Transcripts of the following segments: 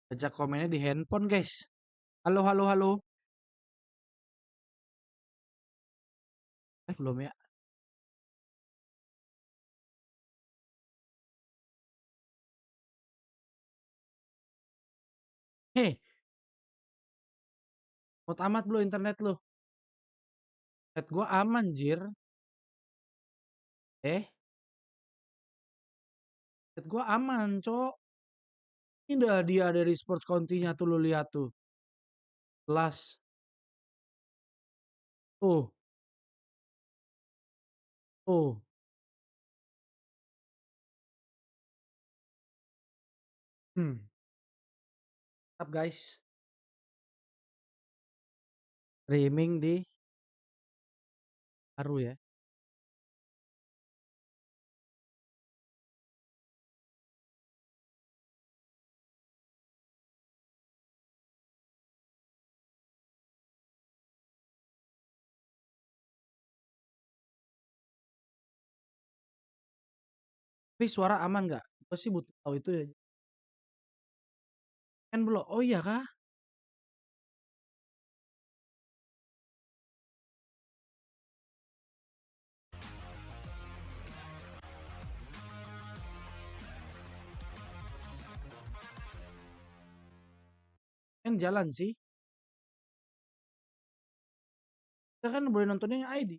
Baca komennya di handphone, guys. Halo, halo, halo. Belum ya? Hei, mau tamat belum internet lu? Internet gua aman, jir. Internet gua aman, cok. Ini dah dia dari sports continya tuh lu lihat tuh. Kelas. Tuh, tuh. Hmm. Mantap, guys. Streaming di baru ya. Tapi suara aman nggak? Gue sih butuh tahu itu ya. Kan belum. Oh iya kah? Kan jalan sih. Kita kan boleh nontonnya yang ID.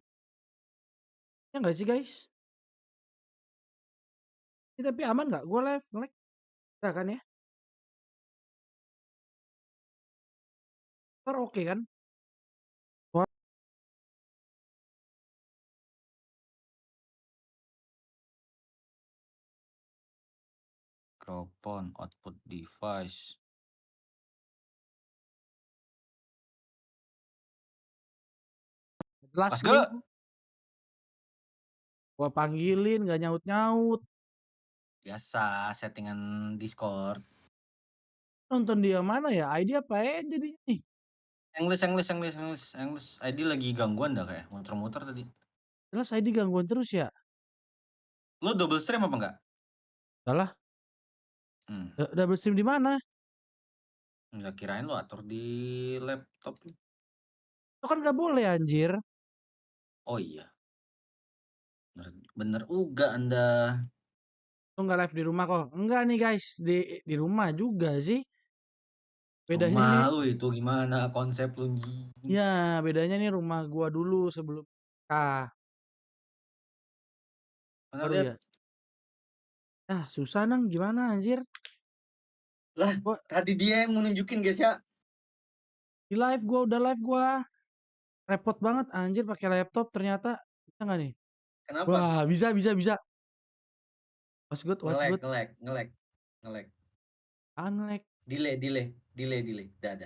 Ya nggak sih, guys? Ini tapi aman nggak? Gue live nge-lag. Nggak kan ya? Suara oke kan? Suara Mikrofon, output device. jelas Mas lu. Ge, Gua panggilin nggak nyaut-nyaut. biasa settingan Discord. Nonton dia mana ya? ID apa ya jadinya nih? English. ID lagi gangguan dah kayak muter-muter tadi. Jelas ID gangguan terus ya. Lo double stream apa enggak? Salah. Hmm. Double stream di mana? Enggak, kirain lo atur di laptop. Itu kan nggak boleh anjir. Oh iya. Bener uga Anda. Lu nggak live di rumah kok? Enggak nih guys, di rumah juga sih. Bedanya Rumah nih, lu itu gimana konsep lu? ya bedanya nih rumah gua dulu sebelum Mana baru lihat? ya. Ah susah nang gimana anjir? Lah, Gua tadi dia yang mau nunjukin guys ya. di live gua udah live gua repot banget anjir pakai laptop ternyata bisa nggak nih? Kenapa? Wah bisa. Was good. Ngelek. Unlike. Delay. Dah.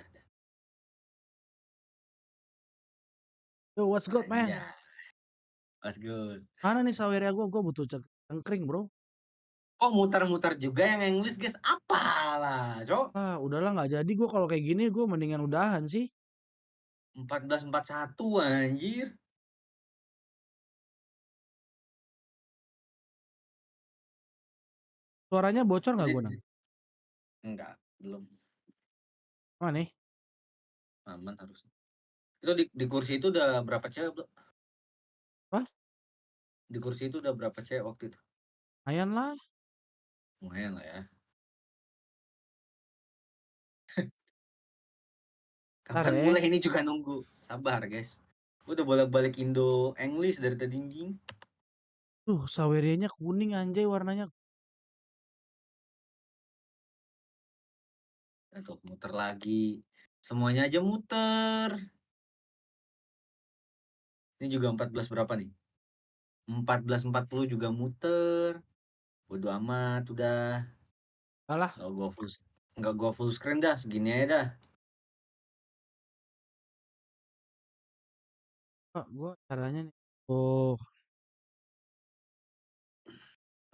Yo what's good man? Anjay. Mas good. Mana nih saweria gua butuh cengkring bro. Kok muter-muter juga yang English guys? Apalah, cok. Ah udahlah nggak jadi gua kalau kayak gini gua mendingan udahan sih. 1441 anjir. Suaranya bocor nggak Jadi gua nang? enggak, belum Mana nih? aman harusnya. Itu di kursi itu udah berapa cewek, Bro? Wah Di kursi itu udah berapa cewek waktu itu? lumayan lah. Lumayan lah ya. Ntar Kapan ya. mulai ini juga nunggu. Sabar, guys. Gue udah bolak-balik Indo English dari tadi anjing. Sawerianya kuning anjay warnanya. Nah, tuh muter lagi. Semuanya aja muter. Ini juga 14 berapa nih? 1440 juga muter. Bodo amat udah. Alah, Nggak gua full screen dah, segini aja dah. Pak, gua caranya nih. Oh,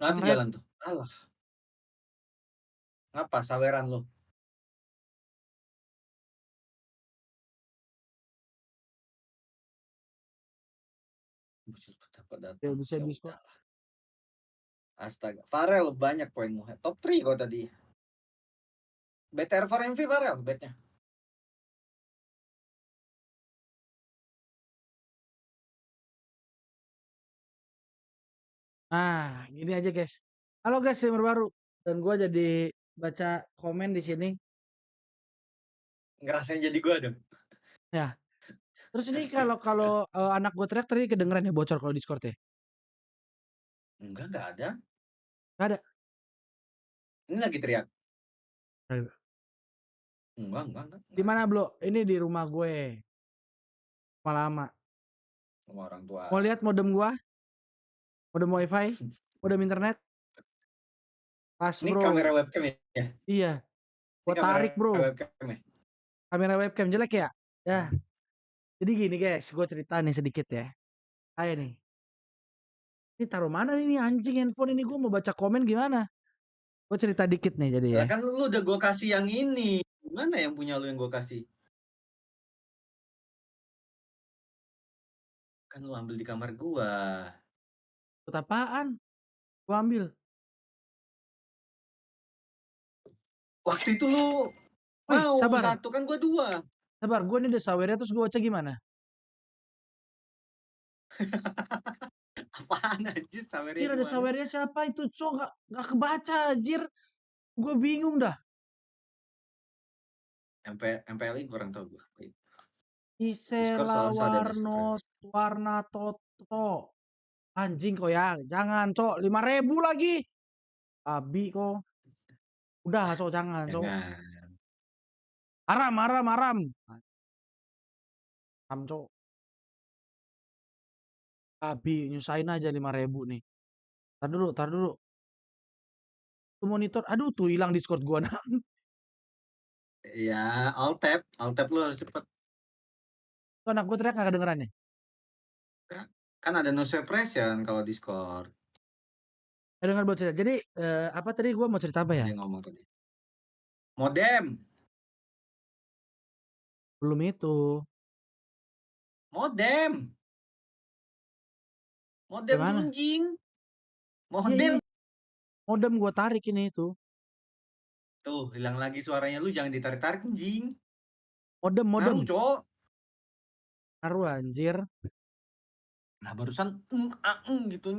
Nah, yang tuh red. jalan tuh. Alah, ngapa saweran lo? Buset, dapat Ya datang. bisa Ya Discord. udah. Astaga. Farel banyak poinmu. Top 3 kok tadi. BTR4MV Farel bednya. Nah, gini aja guys. Halo guys, streamer baru. Dan gua jadi baca komen di sini. Ngerasain jadi gua dong. Ya. Terus ini kalau kalau anak gue teriak tadi kedengeran ya bocor kalau Discord ya? Enggak ada. Gak ada. Ini lagi teriak. Ayo. Enggak Di ada. mana, Bro? Ini di rumah gue. Lama-lama. Sama orang tua. Mau lihat modem gua? Modem wifi? Modem internet? Pas, Ini kamera bro. webcam ya? Iya. Ini Gua kamera tarik, bro. webcam ya? Kamera webcam jelek ya? Ya. Jadi gini guys, gue cerita nih sedikit ya. Ayo nih. Ini taruh mana nih anjing handphone ini? Gue mau baca komen gimana? Gue cerita dikit nih jadi ya. Lah kan lu udah gua kasih yang ini. Mana yang punya lu yang gua kasih? Kan lu ambil di kamar gua. Buat apaan? Gue ambil. Waktu itu lu Wih, mau sabar. satu kan gua dua. Sabar, gue nih udah sawernya terus gue baca gimana? Apaan aja sawernya Anjir ada gimana? sawernya siapa itu? Cok, gak kebaca anjir. Gue bingung dah. MPLI kurang tahu gua. Discord Isela selalu ada nih warno sawernya. warna toto. Anjing kok ya, jangan cok, 5.000 lagi. Abi kok. Udah cok, jangan cok. Jangan. Haram, haram, haram. Haram cok. Abi nyusahin aja 5.000 nih. Tar dulu, tar dulu. Tuh monitor, aduh tuh hilang Discord gua. Nah. Ya, alt tab lu harus cepet. Tuh anak gua teriak gak kedengerannya. Kan ada no suppression kalau Discord. Dengar buat cerita. Jadi apa tadi gua mau cerita apa ya? Ada yang ngomong tadi. Modem. Belum itu. Modem. Modem dulu Gimana? jing. Iya ini Modem. modem gua tarik ini itu. Tuh, hilang lagi suaranya lu jangan ditarik-tarik jing. Modem, modem. Ngaruh, Cok. Ngaruh anjir. Nah, barusan gitu.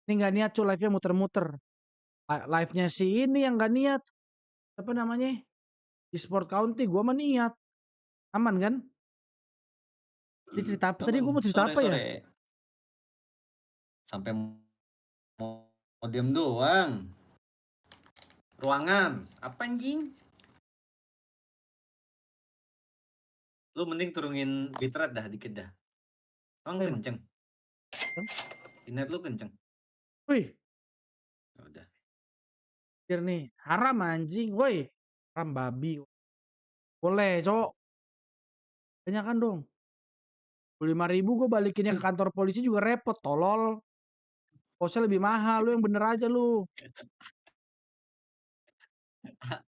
Ini gak niat cuy live-nya muter-muter. Live-nya si ini yang gak niat. Apa namanya? Di Sport County gua mah niat. Aman kan? Dia cerita apa tadi? Gua mau cerita apa ya? Sore-sore. Sampai modem doang. Ruangan. Apa anjing? Lu mending turunin bitrate dah dikit dah. Emang Apa emang? kenceng. Internet lu kenceng. Wih, Ya udah. anjir nih. Haram anjing. Woi, haram babi. Boleh, cok. Tanyakan dong. 5.000 gue balikinnya ke kantor polisi juga repot, tolol. Kosnya lebih mahal, lu yang bener aja lu.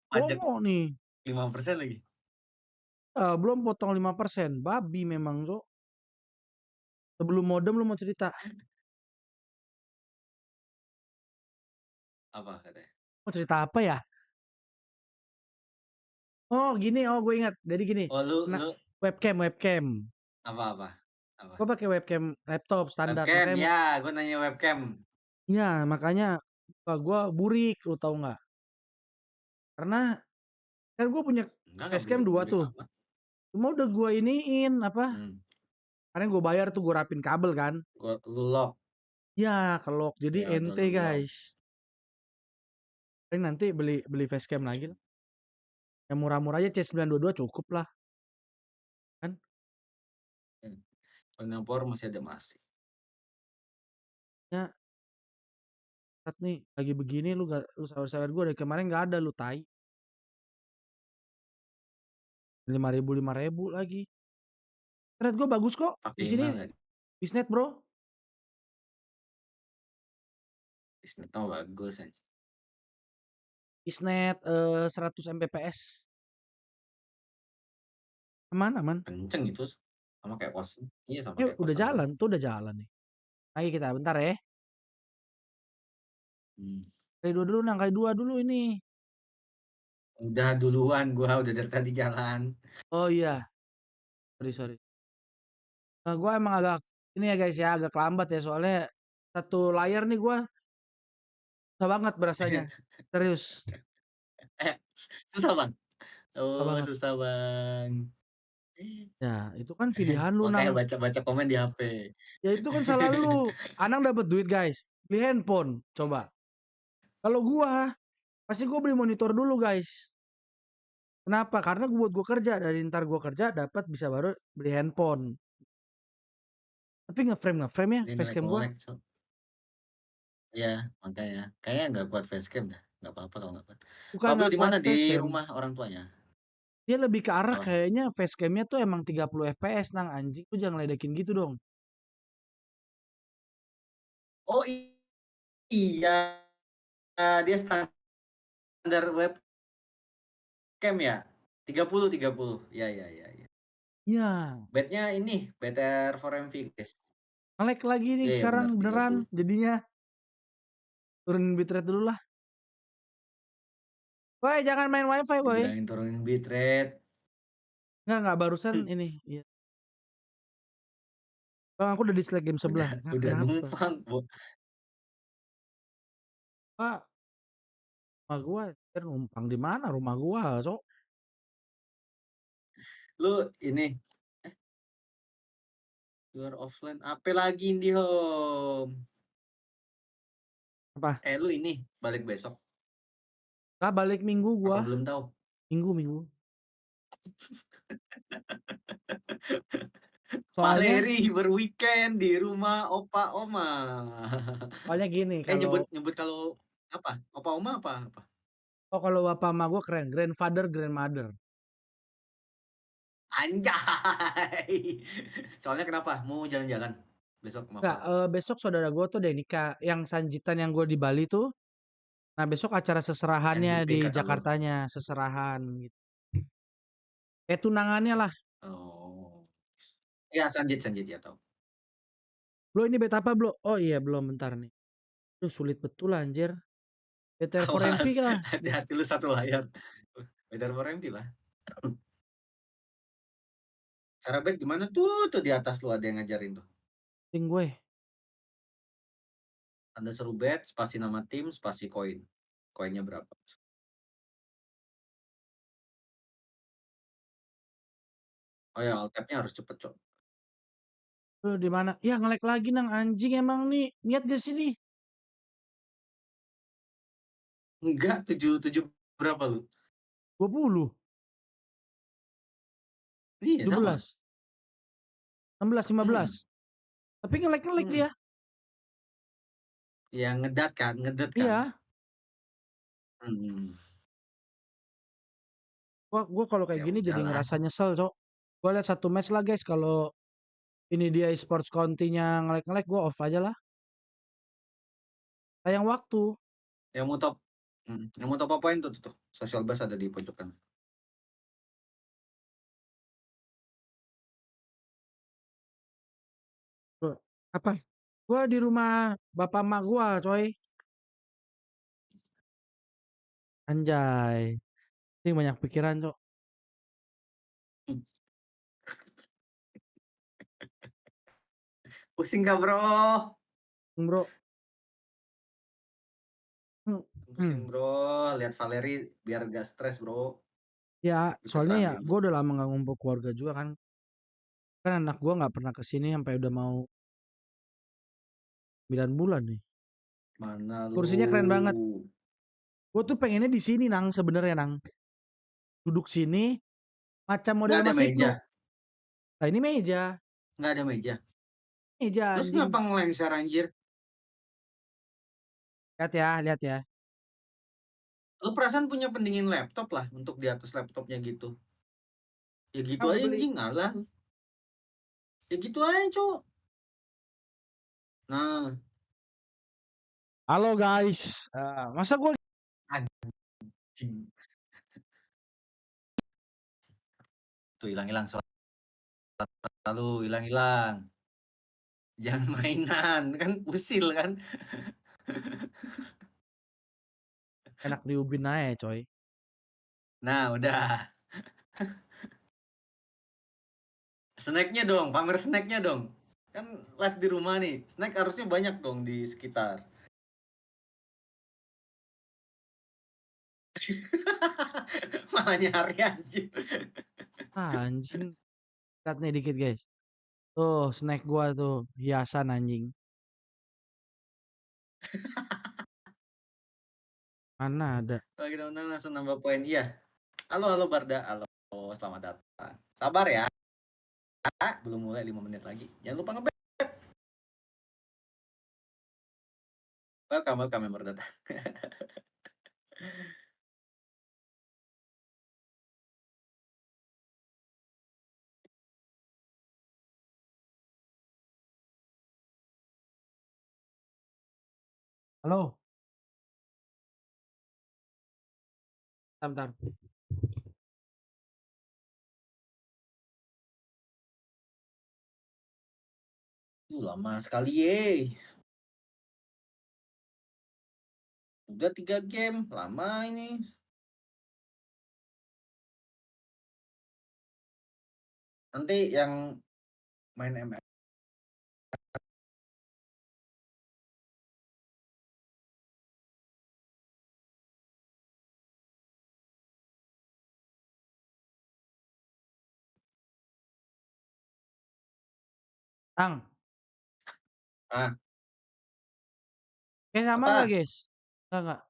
Pajak Promo nih. 5% lagi. Belum potong 5%. Babi memang, cok. Sebelum modem lu mau cerita. Apa katanya? Mau cerita apa ya? Oh gini, oh gue ingat. Jadi gini. Oh, Nah, lu webcam. apa? Apa? Gue pakai webcam laptop standar. Webcam, Makanya, ya, gue nanya webcam. ya makanya gue burik, lu tau nggak? Karena kan gue punya Enggak facecam 2 burik tuh. amat. Cuma udah gue iniin apa? Hmm. Karena gue bayar tuh gue rapin kabel kan. Lu lock. Ya kelok jadi Ya udah ente lu lock. guys. Paling nanti beli beli facecam lagi lah. Yang murah-murah aja C922 cukup lah. Kan? Penempor masih ada masih. Ya saat nih lagi begini lu gak, lu sawer-sawer gue dari kemarin nggak ada lu tai. 5.000 lagi. Internet gue bagus kok. Di Pakai sini email nggak? bisnet bro. Bisnet tau bagus aja. Bisnet 100 Mbps. Aman aman. Kenceng itu. Sama kayak kos. Iya sama Ya kayak udah kosan gua. jalan tuh udah jalan nih. Lagi kita bentar ya. Hmm. Kali dua dulu nang kali dua dulu ini. Udah duluan gua, udah dari tadi jalan. Oh iya, sorry sorry. Gua emang agak ini ya guys ya, agak lambat ya soalnya satu layar nih gua susah banget berasanya. Serius, Eh, susah, Bang? susah Oh, banget. susah, Bang. Ya, itu kan pilihan lu, Nang. Makanya baca-baca komen di HP. Ya itu kan salah lu. Anang dapat duit, guys. Beli handphone, coba. Kalau gua, pasti gua beli monitor dulu, guys. Kenapa? Karena buat gua kerja, dari ntar gua kerja dapat bisa baru beli handphone. Tapi ngeframe ya Ini facecam gua. ngelek-ngelek, Cok. Iya, makanya. Kayaknya nggak kuat facecam dah. Nggak apa-apa kalau nggak kuat. Bukan Bapak lu nggak di kuat mana? Di facecam. rumah orang tuanya? Dia lebih ke arah Apa? kayaknya facecamnya tuh emang 30 fps, Nang. Anjing tuh jangan ledekin gitu dong. Oh, iya, dia standar webcam ya? 30. Iya, iya, iya, iya. Iya, Bednya ini, BTR 4MV, guys. nge-lag lagi nih Iya, iya, sekarang benar, beneran. 30. Jadinya turunin bitrate dulu lah. Woi, jangan main wifi, woi. Dibilangin turunin bitrate, Nggak, barusan ini. Iya. Bang, aku udah dislike game sebelah. Nggak, udah kenapa? numpang, Pak, rumah gua numpang di mana rumah gua, Cok? Lu ini, you are offline, apa lagi IndiHome? Apa? Lu ini balik besok? Lah balik minggu Apa gua. belum tahu? Minggu. Soalnya Valeri berweekend di rumah opa oma. soalnya gini kalau nyebut nyebut kalau apa? Opa oma apa? oh kalau bapak sama gua keren, grandfather, grandmother. Anjay. Soalnya kenapa? Mau jalan-jalan besok sama Enggak, keluarga. besok saudara gua tuh ada nikah, yang Sanjitan yang gua di Bali tuh. Nah, besok acara Yang seserahannya jepit di kata lu. Jakartanya, seserahan gitu. Tunangannya lah. Oh. Ya Sanjit Sanjit ya tahu. Bro, ini beta apa, Bro? Oh iya, belum bentar nih. Duh, sulit betul anjir. BTR 4MV Awas, lah. hati-hati lu satu layar. Beda 4MP lah. Cara baik gimana tuh di atas lu ada yang ngajarin tuh. Ting gue. Tanda seru bet, spasi nama tim, spasi koin. Koinnya berapa? Oh ya, alt tab-nya harus cepet, Cok. Di mana? Ya nge-lag lagi nang anjing emang nih. Niat gak sih nih? Enggak, 7 berapa lu? 20, Iya, sama. 17, 16, 15. Mhm, Tapi nge-lag mhm. dia. Yang ngedet kan? Iya. Mhm. Gua kalau kayak Ya gini jadi udahlah. ngerasa nyesel, Cok. Gua lihat satu match lah, guys. Kalau ini dia e-sports kontinya nge-lag, gua off aja lah. Sayang waktu. Yang mau top apain tuh. Social Bus ada di pojok kanan. Bro, apa? Gua di rumah bapak mak gua, coy. Anjay. Ini banyak pikiran, Cok. Hmm, pusing nggak, Bro? Bro. Hmm. Pusing, Hmm. Bro. Lihat Valeri biar gak stres, Bro. Ya, Bisa soalnya ya terangin gue lu. udah lama gak ngumpul keluarga juga kan. Kan anak gua nggak pernah kesini sampai udah mau 9 bulan nih. Mana Kursinya keren banget. lu? Gue tuh pengennya di sini nang sebenarnya nang. Duduk sini macam Nggak model ada Mas meja? Ibnu. Nah ini meja. Nggak ada meja? Meja Terus anjing. kenapa ngelengser anjir? Lihat ya. Lu perasaan punya pendingin laptop lah untuk di atas laptopnya gitu. Ya gitu Kamu aja beli. anjing, ngalah. Ya gitu aja, Cuk. Nah, Halo guys. Masa gue anjing. Tuh hilang-hilang suara lu, hilang-hilang. Jangan mainan, kan usil kan. enak diubin aja coy. Nah, udah. Snack-nya dong, pamer snack-nya dong. Kan live di rumah nih, snack harusnya banyak dong di sekitar. Malah nyari anjing. Anjing, lihat nih dikit guys. Tuh snack gua tuh hiasan anjing. Mana ada? Kalau kita menang langsung nambah poin. Iya. Halo, halo Barda. Halo, selamat datang. Sabar ya, belum mulai 5 menit lagi. Jangan lupa ngebet. Welcome, welcome yang baru datang. Halo, bentar, bentar. Lama sekali ye. Udah 3 game, lama ini. Nanti yang main ML. Tang, Ah, kayak sama nggak apa? guys? Nggak.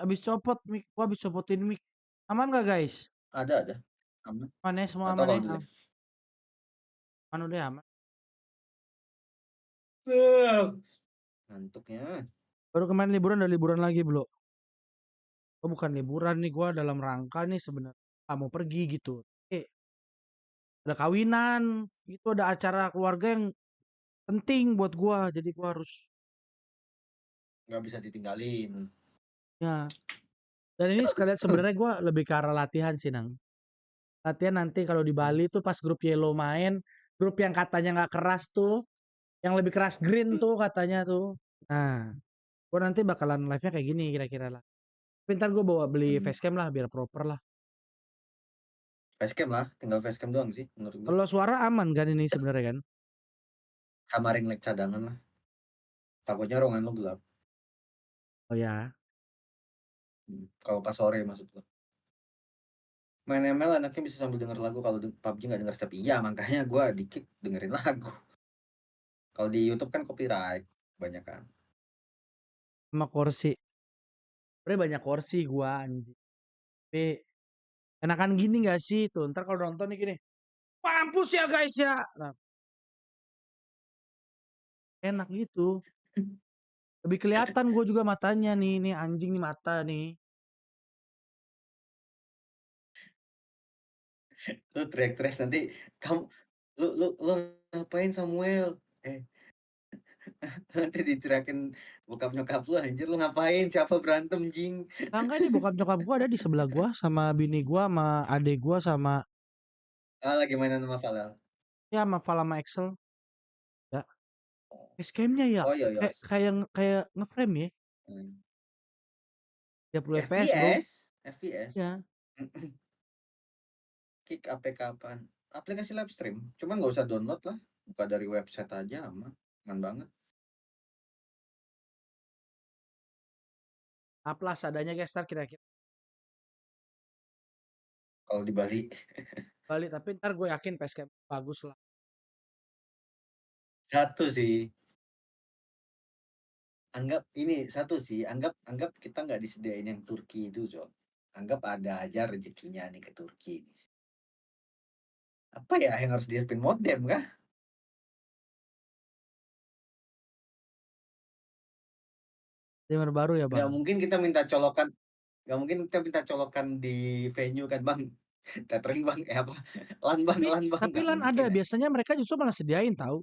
Abis copot mic, gua abis copotin mic. Aman nggak guys? Ada. Aman. Aman ya, semua Nggak tahu aman ya? kalau di live. Aman udah aman. Ngantuknya. Baru kemarin liburan, udah liburan lagi belum? Oh bukan liburan nih, gua dalam rangka nih sebenarnya mau pergi gitu. Ada kawinan, itu ada acara keluarga yang penting buat gua, jadi gua harus Nggak bisa ditinggalin. ya. Dan ini sekalian sebenarnya gua lebih ke arah latihan sih, Nang. Latihan nanti kalau di Hmm. Bali tuh pas grup Yellow main, grup yang katanya nggak keras tuh, yang lebih keras green tuh katanya tuh. Nah, gua nanti bakalan live-nya kayak gini kira-kira lah. Tapi ntar gua bawa beli Hmm. facecam lah biar proper lah. Facecam lah, tinggal facecam doang sih menurut gue. Kalau suara aman kan ini sebenarnya kan? Sama ring light cadangan lah. Takutnya ruangan lo gelap. Oh ya, Kalau pas sore maksud gue. Main ML anaknya bisa sambil denger lagu, kalau PUBG nggak denger, tapi iya makanya gue dikit dengerin lagu. Kalau di YouTube kan copyright banyak kan. sama kursi. Sebenarnya banyak kursi gua anjing. Tapi enakan gini gak sih tuh? Ntar kalau nonton nih gini, mampus ya guys ya. Nah, enak gitu. Lebih kelihatan gue juga matanya nih anjing nih mata nih. Lu teriak-teriak nanti, kamu, lu ngapain Samuel? Nanti diteriakin bokap nyokap lu, anjir lu ngapain, siapa berantem jing. Nah, enggak nih bokap nyokap gue ada di sebelah gue sama bini gue sama adik gue sama Ah, lagi mainan sama Valel. ya sama Val sama Excel. Ya, facecamnya ya Oh iya iya. kayak ngeframe ya. Hmm. 30 fps bro. FPS. Ya, Kick APK apaan? Aplikasi live stream. Cuman nggak usah download lah. Buka dari website aja, aman. Aman banget. aplas adanya guys ntar kira-kira Kalau di Bali. balik tapi ntar gue yakin facecam bagus lah. Satu sih. Anggap ini satu sih. Anggap anggap kita nggak disediain yang Turki itu, Cok. Anggap ada aja rezekinya nih ke Turki. Apa ya yang harus disiapin, modem kah? Timer baru ya Nggak bang. mungkin kita minta colokan. Nggak mungkin kita minta colokan di venue kan, Bang. Tethering Bang, apa? Tapi Lan Bang, tapi nggak lan mungkin ada aja. biasanya mereka justru malah sediain tahu.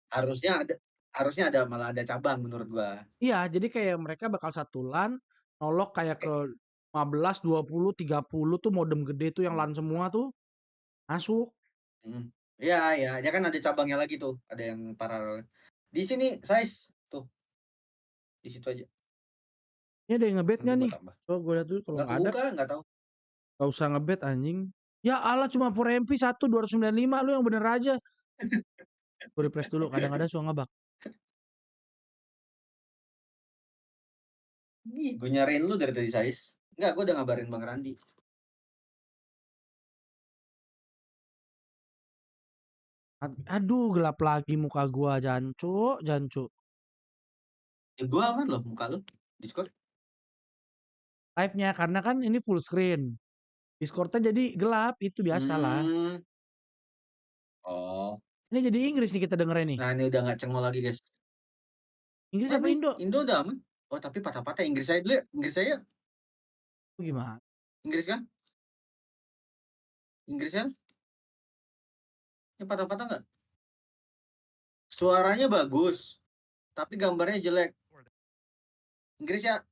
Harusnya ada, harusnya ada, malah ada cabang menurut gua. Iya, jadi kayak mereka bakal satu LAN, nolok kayak ke 15, 20, 30 tuh modem gede tuh yang LAN semua tuh masuk. Mhm. Iya iya, dia kan ada cabangnya lagi tuh, ada yang paralel. Di sini size tuh, di situ aja. Ini ada yang ngebet Nanti nggak gua nih? tambah. Coba gue lihat dulu kalau Nggak nggak ada. kebuka, nggak tahu. Gak usah ngebet anjing. Ya Allah cuma 4MP 1 295 lu yang bener aja. Gue refresh dulu kadang-kadang suka ngebug. Ih, gue nyariin lu dari tadi Sais. Enggak, gue udah ngabarin Bang Randi. Aduh gelap lagi muka gua jancu, jancu. Ya gue aman loh muka lu. Discord. Live-nya karena kan ini full screen. Discord-nya jadi gelap, itu biasalah. Hmm. Oh. Ini jadi Inggris nih kita dengerin nih. Nah, ini udah nggak cengol lagi, guys. Inggris Nah apa nih, Indo? Indo udah aman. Oh, tapi patah-patah Inggris saya dulu ya. Inggris saya. Itu gimana? Inggris kan? Inggris kan? Ini patah-patah nggak? Suaranya bagus, tapi gambarnya jelek. Inggris ya?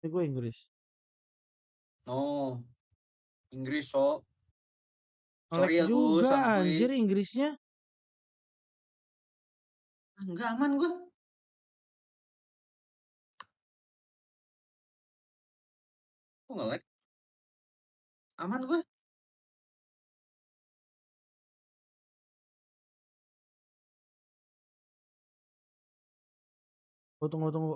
Ini gue Inggris. Oh, Inggris so. Nge-lag Sorry ya Gus, juga harus gue. anjir Inggrisnya. Enggak aman gue. Kok nge-lag? Aman gue. Tunggu, tunggu.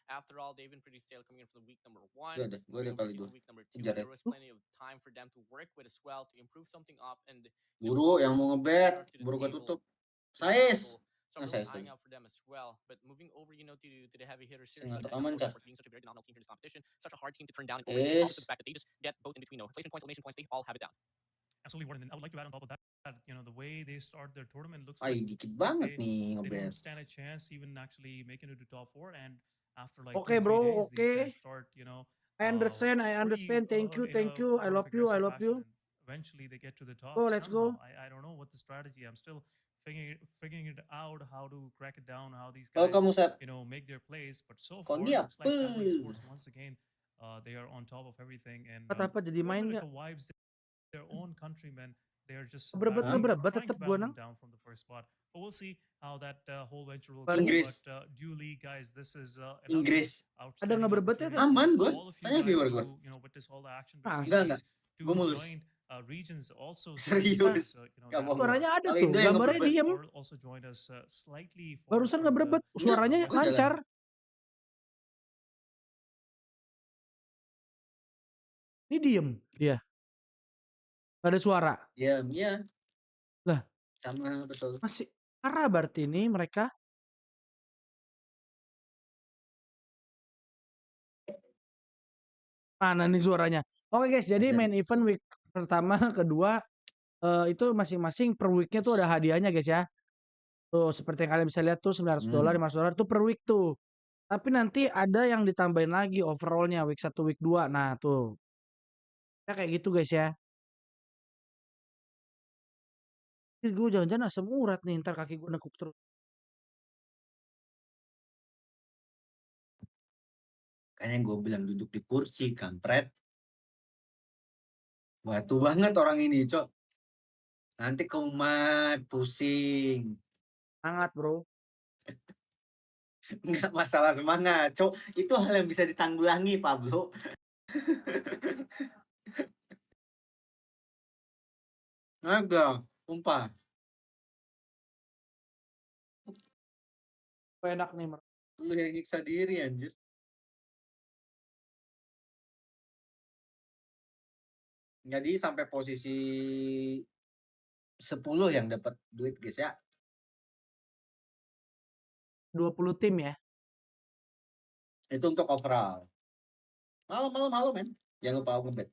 After all, they've been pretty stale coming in for the week number one. Gue ada kali dua. Week number two, Kejar ya. there was plenty of time for them to work with as well to improve something up. And Buru yang mau ngebet, buru gue tutup. Sais. So I'm really eyeing out for them as well. But moving over, to the heavy hitter series, Aman kah? being such a very dominant team for this competition, such a hard team to turn down. And also the fact that they just get both in between, replacement points, elimination points, they all have it down. Absolutely, Warren. And I would like to add on top of that, the way they start their tournament looks Ay, like dikit banget nih they ngebet. don't stand a chance even actually making it to top 4. And after like Okay, 2-3 bro, days, okay. these guys start, I understand. Thank you. I love you. Fashion. Eventually, they get to the top. Go, let's go. I don't know what the strategy. I'm still figuring it out how to crack it down, how these Kalau guys, kamu set, make their plays. But so Kau far, ni looks like apa? Sports once again, they are on top of everything. And Apa jadi main nggak? vibes their own countrymen. They are just Berebet trying tetap to gua battle nang. them down from the first spot. But we'll see how that whole venture will Balik. go. Inggris. But duly, guys, this is another Inggris. Ada nggak berebetnya? opportunity Aman for gue. all of you Tanya guys viewer gue. to, witness all the action Ah, between enggak. these Gue to mulus. join regions also. Serius. Gak bohong. Suaranya ada Kalau tuh, Indo yang gambarnya ngeberbet. diem. also joined us slightly Barusan nggak berebet, suaranya Enggak, gua lancar. Ini diem dia. Gak ada suara. Iya, iya. Lah. Sama betul. Masih parah berarti ini mereka. Mana nih suaranya? Oke guys, jadi main event week pertama, kedua itu masing-masing per weeknya tuh ada hadiahnya guys ya. Tuh seperti yang kalian bisa lihat tuh $900, $500 tuh per week tuh. Tapi nanti ada yang ditambahin lagi overallnya week 1, week 2. Nah tuh. Ya kayak gitu guys ya. Gue jangan-jangan asam urat nih, ntar kaki gue nekuk terus. Kayaknya gue bilang duduk di kursi, kampret. Batu banget orang ini, Cok. Nanti kumat, pusing. Semangat bro. Enggak masalah semangat, Cok. Itu hal yang bisa ditanggulangi, Pablo. Agak, sumpah. Enak nih. Lu yang nyiksa diri, anjir. Jadi sampai posisi 10 yang dapat duit, guys ya. 20 tim ya. Itu untuk overall. Malam, men. Jangan lupa ngebet.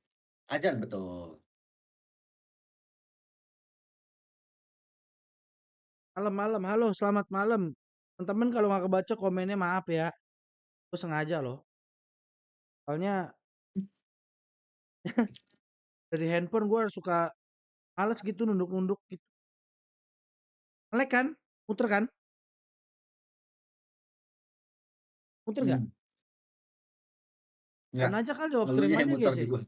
Ajan, betul. Malam. Halo, selamat malam. Teman-teman kalau nggak kebaca komennya maaf ya. Gue sengaja loh. Soalnya dari handphone gue suka males gitu nunduk-nunduk gitu. Nge-lag kan? Muter kan? Muter nggak? Nggak. Kan aja kali off stream Ngeluhnya yang aja muter guys di ya. gua.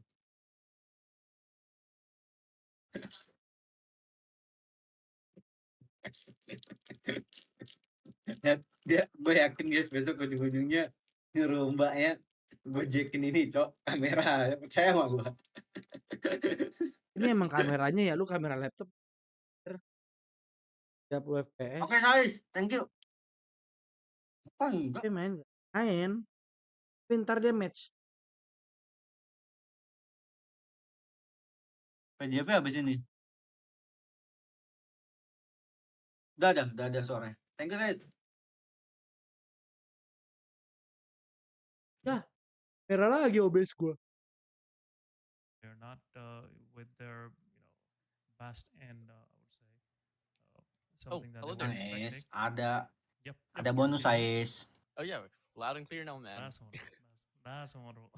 Gue yakin guys besok ujung-ujungnya nyuruh mbaknya gojekin ini, Cok, kamera. Percaya sama gue. Ini emang kameranya ya, lu kamera laptop 30 fps. Oke guys, thank you. Apa enggak? Tapi main. Pintar dia match. PJV habis ini. Udah ada suaranya. Thank you guys. Ya, merah lagi OBS gua. They're not with their best end, I would say. Something that they hello were there. expecting. Ada Yep. bonus you're clear. size. Oh yeah, loud and clear now, man. That's wonderful.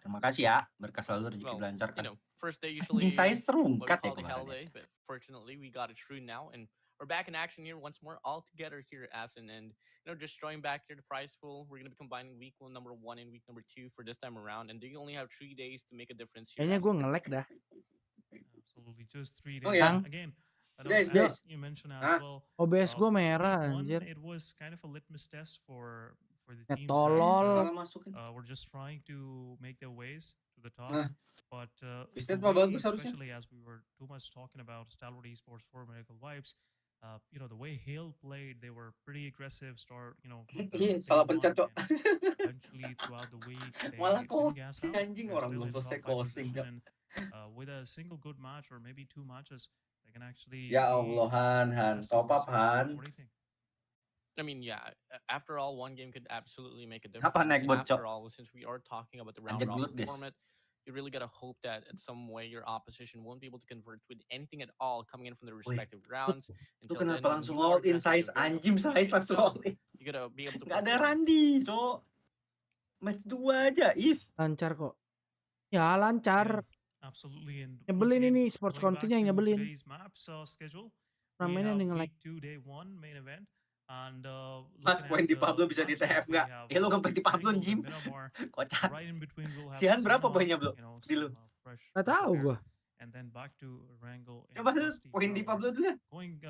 Terima kasih ya, berkah selalu rezeki Well, dilancarkan. first day Anjing usually saya what serungkat we ya call the kemarin. hell day, but fortunately we got it through now, and we're back in action here once more, all together here at Asen, and just throwing back here the prize pool. We're gonna be combining week number 1 and week number 2 for this time around, and you only have 3 days to make a difference here. Kayaknya gue nge-lag dah. Absolutely, just 3 days. Oh yeah. Again, Guys, as you mentioned as well. OBS gue merah week one, anjir. it was kind of a litmus test for the Ya teams tolol. that were just trying to make their ways to the top. But Bisnet the mah way, bagus harusnya. especially as we were too much talking about Stalwart Esports for Medical Vibes, the way Hale played, they were pretty aggressive. Salah pencet, Cok. Eventually, throughout the week, they Malah didn't gas out. anjing, They're orang still belum in selesai top 5 closing, position, and with a single good match or maybe 2 matches, they can actually. Ya Allah, Han, top up, Han. What do you think? I mean, yeah, after all, one game could absolutely make a difference. Apa naik bot, Cok? After all, since we are talking about the round Anjing robin gelut, guys. format, you really gotta hope that in some way your opposition won't be able to convert with anything at all coming in from the respective rounds. Lu Until kenapa then, langsung you all are in gonna have size to very much anjing make size it. langsung So, all in? you gotta be able to Gak ada perform. Randi, Cok. Match 2 aja, Is. Lancar kok. Ya lancar. Yeah, absolutely. And Nyebelin once again, ini sports going back content yang to nyebelin. today's maps schedule, we Ramennya have nih nge-lag. week 2 day 1 main event. And Mas looking poin at di the Pablo bisa di matches, TF we nggak? have, Lu nge-poin di Pablo, Wrangle Jim. and Miramar. Kocak. Right in between we'll have Sian berapa Sanhok, poinnya, Bro? Di lu? fresh Gak tahu affair. gue. And then back to Wrangle and Coba lu Rusty poin di Miramar. Pablo dulu ya. Going,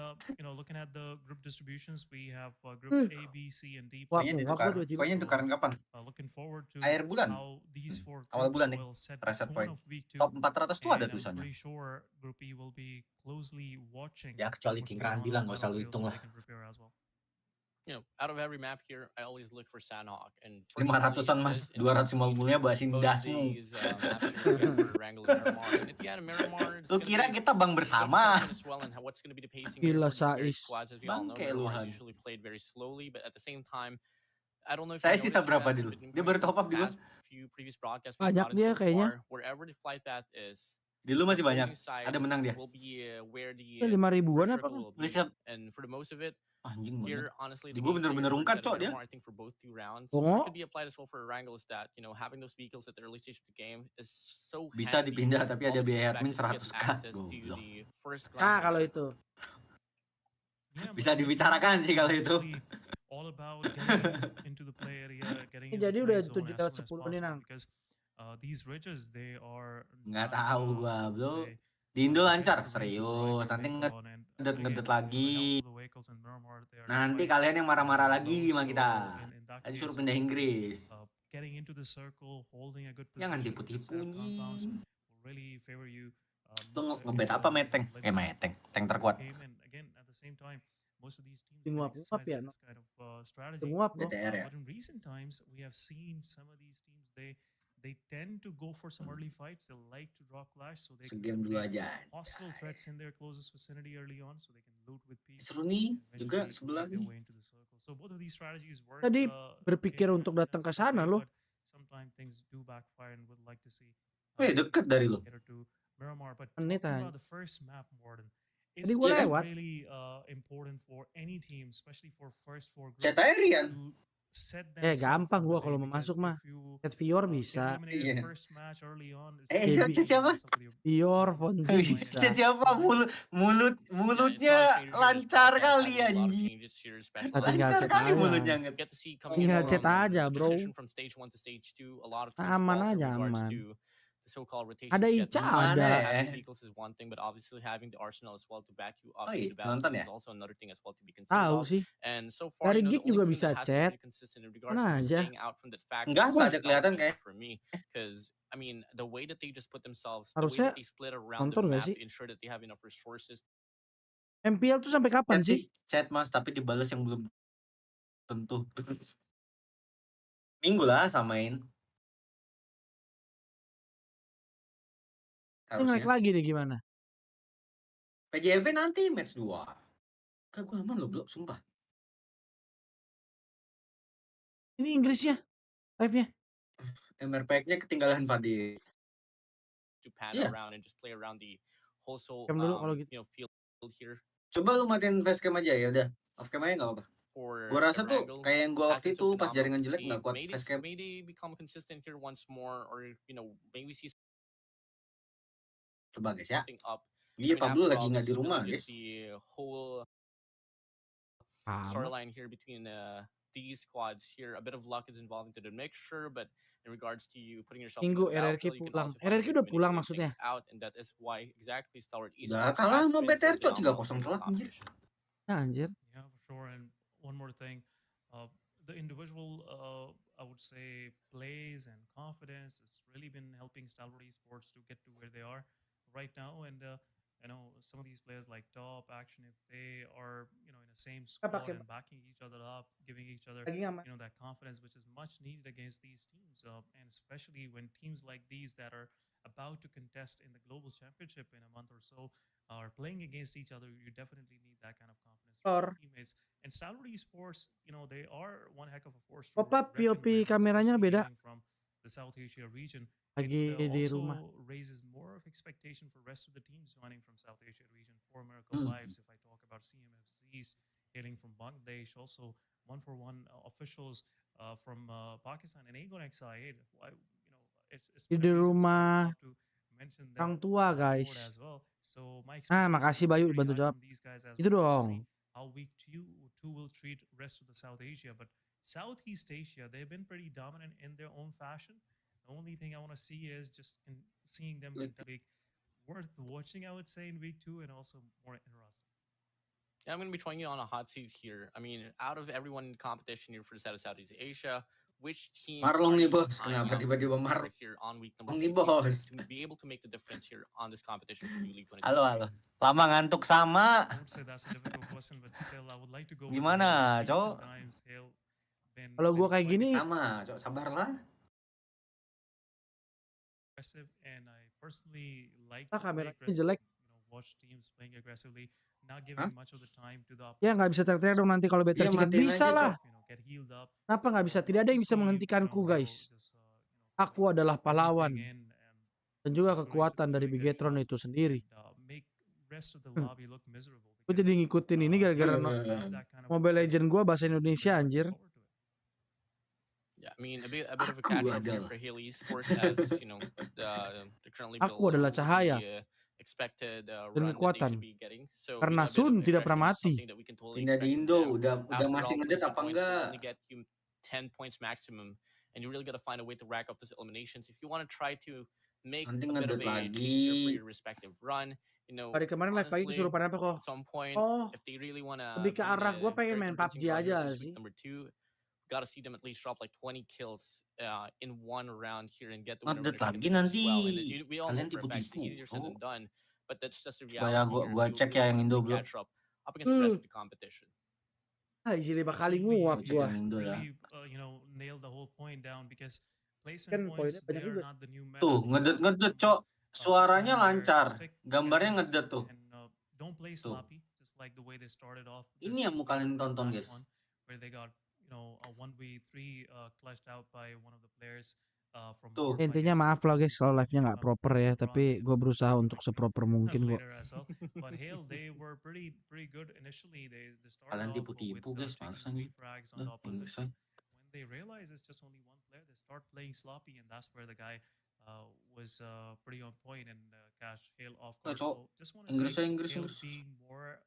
looking at the group distributions, we have group A, B, C, and D. Wah, Poinnya muak ditukar. gue tiba-tiba. Poinnya tukaran kapan? Looking forward to Akhir bulan. how these 4 Awal groups bulan nih. will set the Reset tone point. of week 2. Top 400 tuh ada And I'm tulisannya. pretty sure Group E will be closely watching Ya kecuali what's King going on Randy lah, on nggak usah lu Battlefield hitung so lah. they can prepare as well. Out of every map here, I always look for Sanhok. And 500-an mas, 250-nya bahasin dasmu. Lu kira kita bang bersama? Gila Sais. Bang kayak lu, Han. Saya Saya sisa berapa dulu? Dia baru top up di gua. Banyak dia kayaknya. Di lu masih banyak. Ada menang dia. 5 ribuan apa? Bisa. Anjing banget. Di gua bener-bener rungkat, Cok, dia. Bisa dipindah tapi ada biaya admin 100k. Nah kalau itu. Bisa dibicarakan sih kalau itu. Ini jadi udah 7:10 nih Nang. Nggak tahu gua, Bro. Di Indo lancar, serius. Nanti ngedet lagi. Nanti kalian yang marah-marah lagi sama kita. Tadi suruh pindah Inggris. Jangan tipu-tipu nih. Lu ngebet apa meteng? Meteng. Tank terkuat. Nguap ya, no? Nguap loh. BTR ya. But in recent times, we have seen some of these teams, they tend to go for some early fights. They like to draw clash, so they Segame dulu aja. hostile threats in their closest vicinity early on, so they can loot with peace. Seru nih, juga sebelah nih. So both of these strategies work. Tadi berpikir untuk datang ke sana loh. Sometimes things do backfire and would like to see. Deket dari lo. Menit aja. The first map, Warden. Tadi gue lewat. Really important for any team, especially for first 4 groups. Chat Rian. Gampang gua kalau mau masuk mah. Chat Vior bisa. Iya. Chat siapa? Vior, Fonzi bisa. Chat siapa? Mulutnya lancar kali anjing. Tinggal chat aja. Tinggal chat aja, bro. Aman aja, aman. the so-called rotation Ada to get Ica these Gimana ada. ya? having vehicles is one thing, but obviously having the arsenal as well to back you up Oh in iya, the battlefield nonton ya? is also another thing as well to be considered Tahu of. sih. And so far, Dari the gig only juga team bisa that has been chat. pretty consistent in regards Mana to aja. staying out from the fact Enggak, is nggak ada kelihatan Salary kayak. for me, because I mean the way that they just put themselves, the way Harusnya that they split around the nonton gak map sih? to ensure that they have enough resources. MPL tuh sampai kapan Chat sih? sih, chat mas, tapi dibales yang belum tentu. Minggu lah samain. Ini naik Harusnya. lagi deh gimana? PJV nanti match 2. Kan gue aman loh, Bro, sumpah. Ini Inggrisnya live-nya. MRPX-nya ketinggalan Fadil. To pan Iya. around and just play around the whole Cam dulu kalau gitu. field here. Coba lu matiin facecam aja ya udah. Off cam aja enggak apa-apa. For Gua rasa tuh Erangel, kayak yang gua has waktu been itu so pas phenomenal jaringan to jelek see. enggak kuat May facecam. they become consistent here once more, or maybe see Coba guys ya. something up. Iya, Pablo after lagi all, nggak this di is rumah, really guys. just the whole Sama. storyline here between these squads here. A bit of luck is involved into the mixture, but in regards to you putting yourself Minggu into the RRQ battlefield, you can pulang. also find a RRQ way udah to pulang manipulate maksudnya. things out, and that is why exactly Stalwart Udah Esports kalah has sama been so BTR Cok, phenomenal 3-0 in this telak anjir. competition. Nah, anjir. Yeah, for sure. And one more thing, the individual, I would say, plays and confidence has really been helping Stalwart Esports to get to where they are right now. And I know some of these players like Top Action, if they are in the same Kita squad pakai and backing each other up, giving each other lagi nggak, Mas? that confidence, which is much needed against these teams, and especially when teams like these that are about to contest in the global championship in a month or so are playing against each other, you definitely need that kind of confidence from your teammates. And Stalwart Esports, they are one heck of a force to Pop-up reckon VOP with, kameranya especially beda. hailing from the South Asia region. Lagi It di rumah. also raises more of expectation for rest of the teams joining from South Asia region. For Miracle Lives, if I talk about CMFCs hailing from Bangladesh, also 141 officials from Pakistan and Agon XI8. It's Di one of the reasons why I rumah love to mention them orang tua, going forward guys. as well. So my Nah, expectations makasih are Bayu pretty bantu high jawab. from these guys as Itu well. Let's dong. see how week two will treat rest of the South Asia. But Southeast Asia, they've been pretty dominant in their own fashion. The only thing I want to see is just seeing them big, worth watching, I would say, in week 2 and also more interesting. Yeah, I'm going to be throwing you on a hot seat here. I mean, out of everyone in competition here for the side of Southeast Asia, which team Marlong are nih you bos, eyeing kenapa out tiba-tiba for Marlong here on week number nih 2 bos? to be able to make the difference here on this competition for League 22? Halo. Lama ngantuk sama. I would say that's a difficult question, but still, I would like to go with Gimana, Hale. Cok? Recent times, Hale Kalau gua kayak quite gini, Sama, Cok, sabarlah. aggressive, and I personally like ah, to play kameranya aggressive. jelek. Watch teams playing aggressively, not giving much of the time to the Ya nggak bisa teriak-teriak dong nanti kalau BTR Iya, sikat. matiin Bisa aja, lah. Cok. get healed up. Kenapa nggak bisa? Tidak ada yang bisa menghentikanku, guys. Aku adalah pahlawan dan juga kekuatan dari Bigetron itu sendiri. Gue jadi ngikutin ini gara-gara Mobile Legend gue bahasa Indonesia, anjir. Yeah, I mean, a bit of a catch up here for Hale Esports as they're currently Aku adalah cahaya the expected dan run that they kekuatan. should be getting. So Karena a bit of Sun tidak pernah aggression is mati. something that we can totally Pindah di expect from Indo, them. udah After masih all, ngedet 22 apa points will enggak? only get you 10 points maximum, and you really got to find a way to rack up those eliminations if you want to try to make Nanti a bit of ngedet a change here for lagi. your respective run. Hari kemarin live pagi Honestly, kesurupan apa kok? at some point, Oh, if they really want to lebih ke bring arah gue a pengen very main convincing PUBG run here aja for this sih. week number 2, got to see them at least drop like 20 kills in one round here and get the winner Ngedet winner lagi finish as nanti. well. And we all know Kalian for a fact it's tipu-tipu. easier said than done, but that's just the Supaya reality here. gua If you cek really ya yang want to Indo, really Bro. catch up against the rest of the competition. Ah, isi 5 kali nguap Cek gua. yang Indo ya. Nailed the whole point down because placement Kan points, poinnya banyak they are juga. not the new meta. Tuh, ngedet-ngedet, Cok. Suaranya lancar. Gambarnya Gambarnya ngedet tuh. Don't play Tuh. sloppy, just like the way they started off. Ini yang mau kalian tonton, guys. Where they got a 1v3 clutched out by one of the players from Tuh. Intinya maaf lah guys kalau live-nya nggak proper ya, tapi gue berusaha untuk seproper mungkin kok. later as well. But Hale, they were pretty good initially. They started Kalian off tipu-tipu, with guys. Males taking 3 anjing. frags on the Dah, Inggris opposition. aja. When they realize it's just only one player, they start playing sloppy, and that's where the guy was pretty on point and cash Hale off Nah, course. Cok. So just want to Inggris say aja, Inggris. Hale being more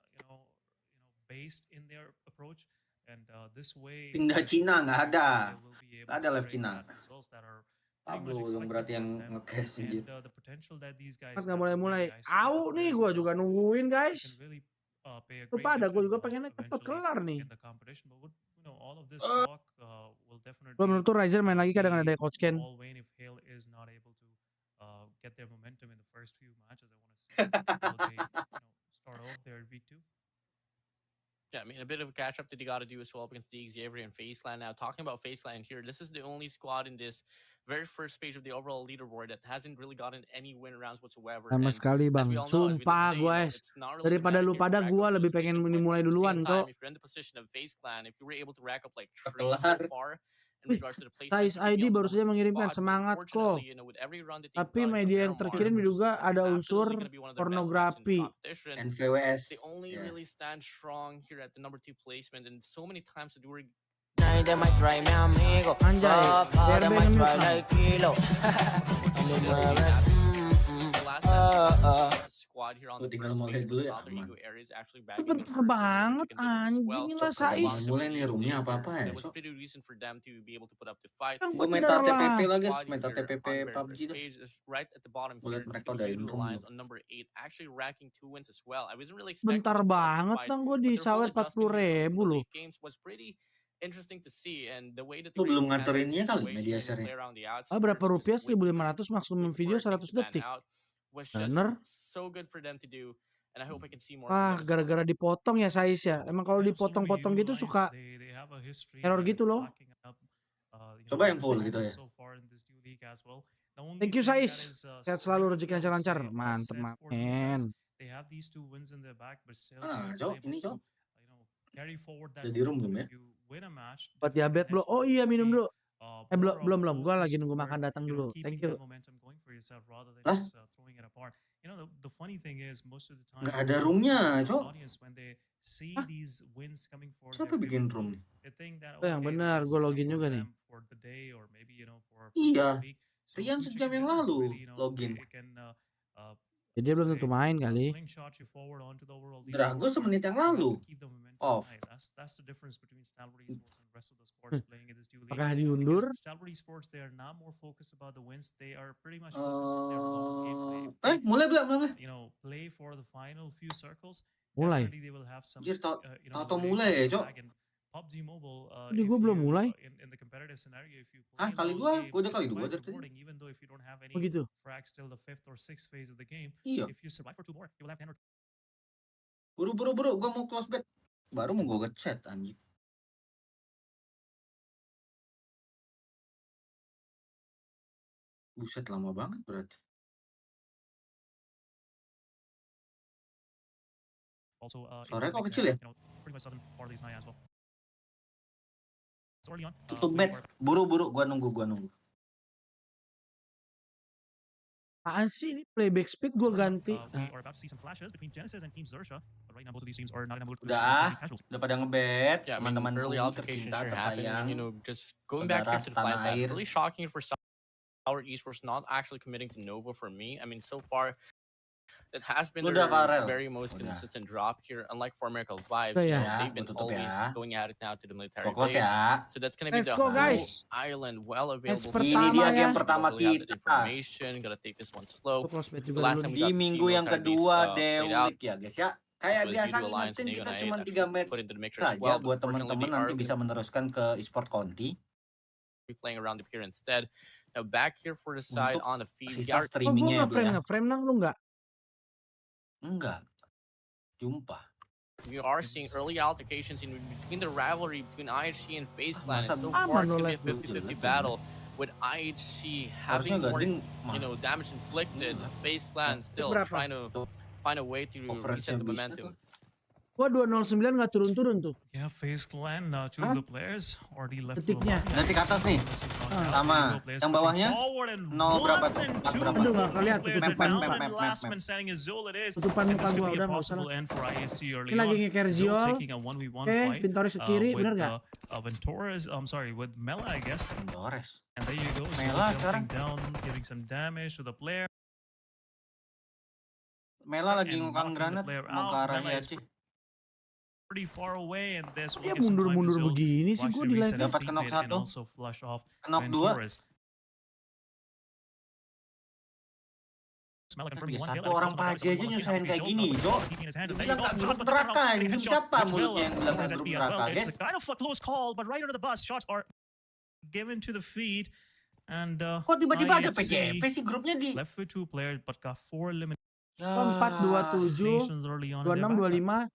based in their approach, and this way Pindah Cina nggak ada. they will be able Nggak ada to live bring Cina. that results that are Pablo yang expected berarti yang from them. nge-cash anjir. And the potential that these guys Mas have nggak to bring mulai-mulai. the isolate Au the nih players gue as juga well, nungguin they guys. can really pay a Lu great pada gue dividend juga pengennya cepet eventually kelar nih. in the competition. But all of this talk will Belum definitely tentu Razer main lagi kadang ada be Gasken. all vain if Hale is not able to get their momentum in the first few matches. I want to see how they start off their V2. Yeah, I mean, a bit of a catch up that you got to do as well against the Xavier and FaZe Clan. Now, talking about FaZe Clan here, this is the only squad in this very first page of the overall leaderboard that hasn't really gotten any win rounds whatsoever. Sama And sekali as bang. we all know, as we did Sumpah say, guys. it's not really the Daripada meta lu here to pada rack gue up lebih those pengen placement points. dimulai But at the duluan same cok. time, if you're in the position of FaZe Clan, if you were able to rack up like 3 Kelar. so far in Wih, regards to the placement, Size you could be ID on the baru number saja 2 mengirimkan spot. But semangat kok. unfortunately, with every run that they've Tapi got media yang from Aero terkirim Mars, juga ada absolutely unsur going to be one of the best maps in the pornografi. competition. NVWS. They only Yeah. really stand strong here at the number 2 placement, and so many times that we're Anjay, BRB nge-mute squad here on Gua the tinggal first mulai page dulu was ya, Mother aman. Ego areas actually bagging Bentar their first win, which banget you can do as anjing well. lah Cok, kalau Sais. mau mulai nih roomnya Xavier, apa-apa ya, that was Cok. pretty recent for them to be able to put up the fight. Yang Gue bener meta TPP lah. lagi, Squad meta here TPP on the very PUBG first dah. page is right at the bottom Gue here. liat It's mereka gonna udah be Voodoo in room Lions belum. on number 8, actually ranking 2 wins as well. I wasn't really expecting Bentar them to put up the banget fight, dong gue but di their whole sawet adjustment here 40.000 from the loh. late games was pretty interesting to see, and the way that they Lu were belum able to handle the nganterin kali situation, media share-nya. play around the Ah, outskirts, berapa just rupiah? wait 1.500 maksimum video for things 100 to pan detik. out, was just Bener. so good for them to do, and I hope I can see more from Wah, them as well. gara-gara dipotong ya Sais ya. Emang kalau Yeah, absolutely. dipotong-potong gitu Utilize, suka they have a history error that gitu loh. backing up, Coba yang their full gitu performance ya. so far in this new league as well. The only Thank you thing that Sais. is Sehat selalu, slightly, rezeki I would lancar-lancar. say, Mantep offset for these guys. men. They have these 2 wins in their back, but still Mana, they're Cok? unable Ini, to, Cok. carry forward that Udah di room momentum. belum ya? If you win a match, Buat definitely diabetes bro. next Oh one iya should minum be dulu. more Belum. Gue focused lagi nunggu toward, makan datang dulu. Thank keeping you. that momentum going for yourself rather than Lah, just throwing it apart. The funny thing is most of the time nggak ada roomnya, Cok. audience when they see Hah? these wins coming for Siapa their bikin favorite room team, nih? they think that Oh yang okay, benar, that's gue enough login for juga nih. them for the day or maybe for Iya. the week. So Rian 2 sejam chicken yang dinners lalu really, login. it can Jadi dia belum tentu main kali. slingshot you forward onto the overall Drago leaderboard, but semenit yang you have lalu to keep the momentum off. high. That's the difference between Stalwart Esports and the rest of the sports playing in this new league. Apakah Because diundur? Stalwart Esports, they are not more focused about the wins. They are pretty much focused on their long gameplay. If they, Mulai belum? play for the final few circles, Mulai. definitely they will have some, Anjir, tau motivation mulai ya, to Cok. back. And Pubgmobile, Jadi if gue belum you mulai. in the competitive scenario, if you Ah, play kali long dua, games, gue udah it's kali dua quite dari tadi. rewarding, even though if you don't have any Begitu. frags till the 5th or 6th phase of the game. Iya. If you survive for 2 more, you will have 10 or Buru, gue mau close bet. Baru mau gue ngechat anjing. Buset, lama banget berarti. also Suaranya kok makes kecil ya? pretty much southern part of the as well. So early on, Tutup we bet. are Buru, gue nunggu. Apaan sih ini playback speed gue ganti. we are about to see some clashes between Genesis and Team Zersha, but right now both of these teams are not in a mood to Udah, casuals. udah pada ngebet, Yeah, I mean, teman-temanku early altercations tercinta, here happening, tersayang. and just going back saudara here to the fight setanah back, air. really shocking for Stalwart Esports not actually committing to Nova for me. I mean, so far that has been Udah, their Farel. very most Udah. consistent drop here. Unlike For Miracle Vibes, Udah ya. they've been Gua tutup always ya. going at it now to the military Fokus base. ya. So that's gonna be Let's the go, whole guys. island well available. Match Ini pertama dia ya. game pertama Really have that kita. information. Gotta take this one slow. Gue close bet The juga last dulu time nih. we Di got to see minggu yang military base kedua played out Deulik ya guys ya. Kayak was biasa Judo Alliance ngingetin and kita Aegon cuma Aid 3 actually match put into the mixer as saja well, buat but unfortunately teman-teman the nanti AIRO bisa meneruskan ke e-sport Conti. be playing around the pier instead. Now back here for the side Untuk on the feed. sisa Oh gue streamingnya ya bro ya. nge-frame nang lu nggak? Enggak. Jumpa. We are seeing early altercations in between the rivalry between IHC and FaZe Clan, and Masa so aman far it's lo going to be a live dulu. 50-50 battle with IHC having Harusnya more, Gading damage inflicted. FaZe Clan still Berapa? trying to find a way to reset the momentum. Gue 209 nggak turun-turun tuh. Yeah, FaZe Clan, 2 of the players already left. Detiknya. Detik atas nih. Sama. Yang bawahnya 0 berapa tuh? 4 berapa? Aduh nggak kelihatan Map. Last man standing is Zul. It is. Tutupan And muka this gue could be udah a nggak usah lah. possible end for ISC early Ini lagi on. nge-care Zul Ziol. taking a 1v1 Oke, fight Pintoris ke kiri, bener nggak? Ventoras, with Mela, I guess. Torres. And there you go. Zul Mela jumping down, giving some damage to the player. Mela lagi And ngukang knocking the granat player mau ke out. arah Mela is Yaci. pretty far away, and this will Dia give some time to mundur-mundur Zul begini to sih gue actually di reset live. his Dapat knock teammate and 1. also flush off Knock 2. Ventoras. Smella confirming Ya, one kill. satu orang Paji aja nyusahin kayak gini, Jo. Dibilang nggak grup neraka, anjing siapa mulutnya yang bilang nggak grup neraka, guys? It's kind of a close call, but right under the bus, shots are given to the feet. And Kok tiba-tiba ada PJP sih grupnya di left with 2 players, but got 4 eliminations ya. 4-27, early on. 26-25,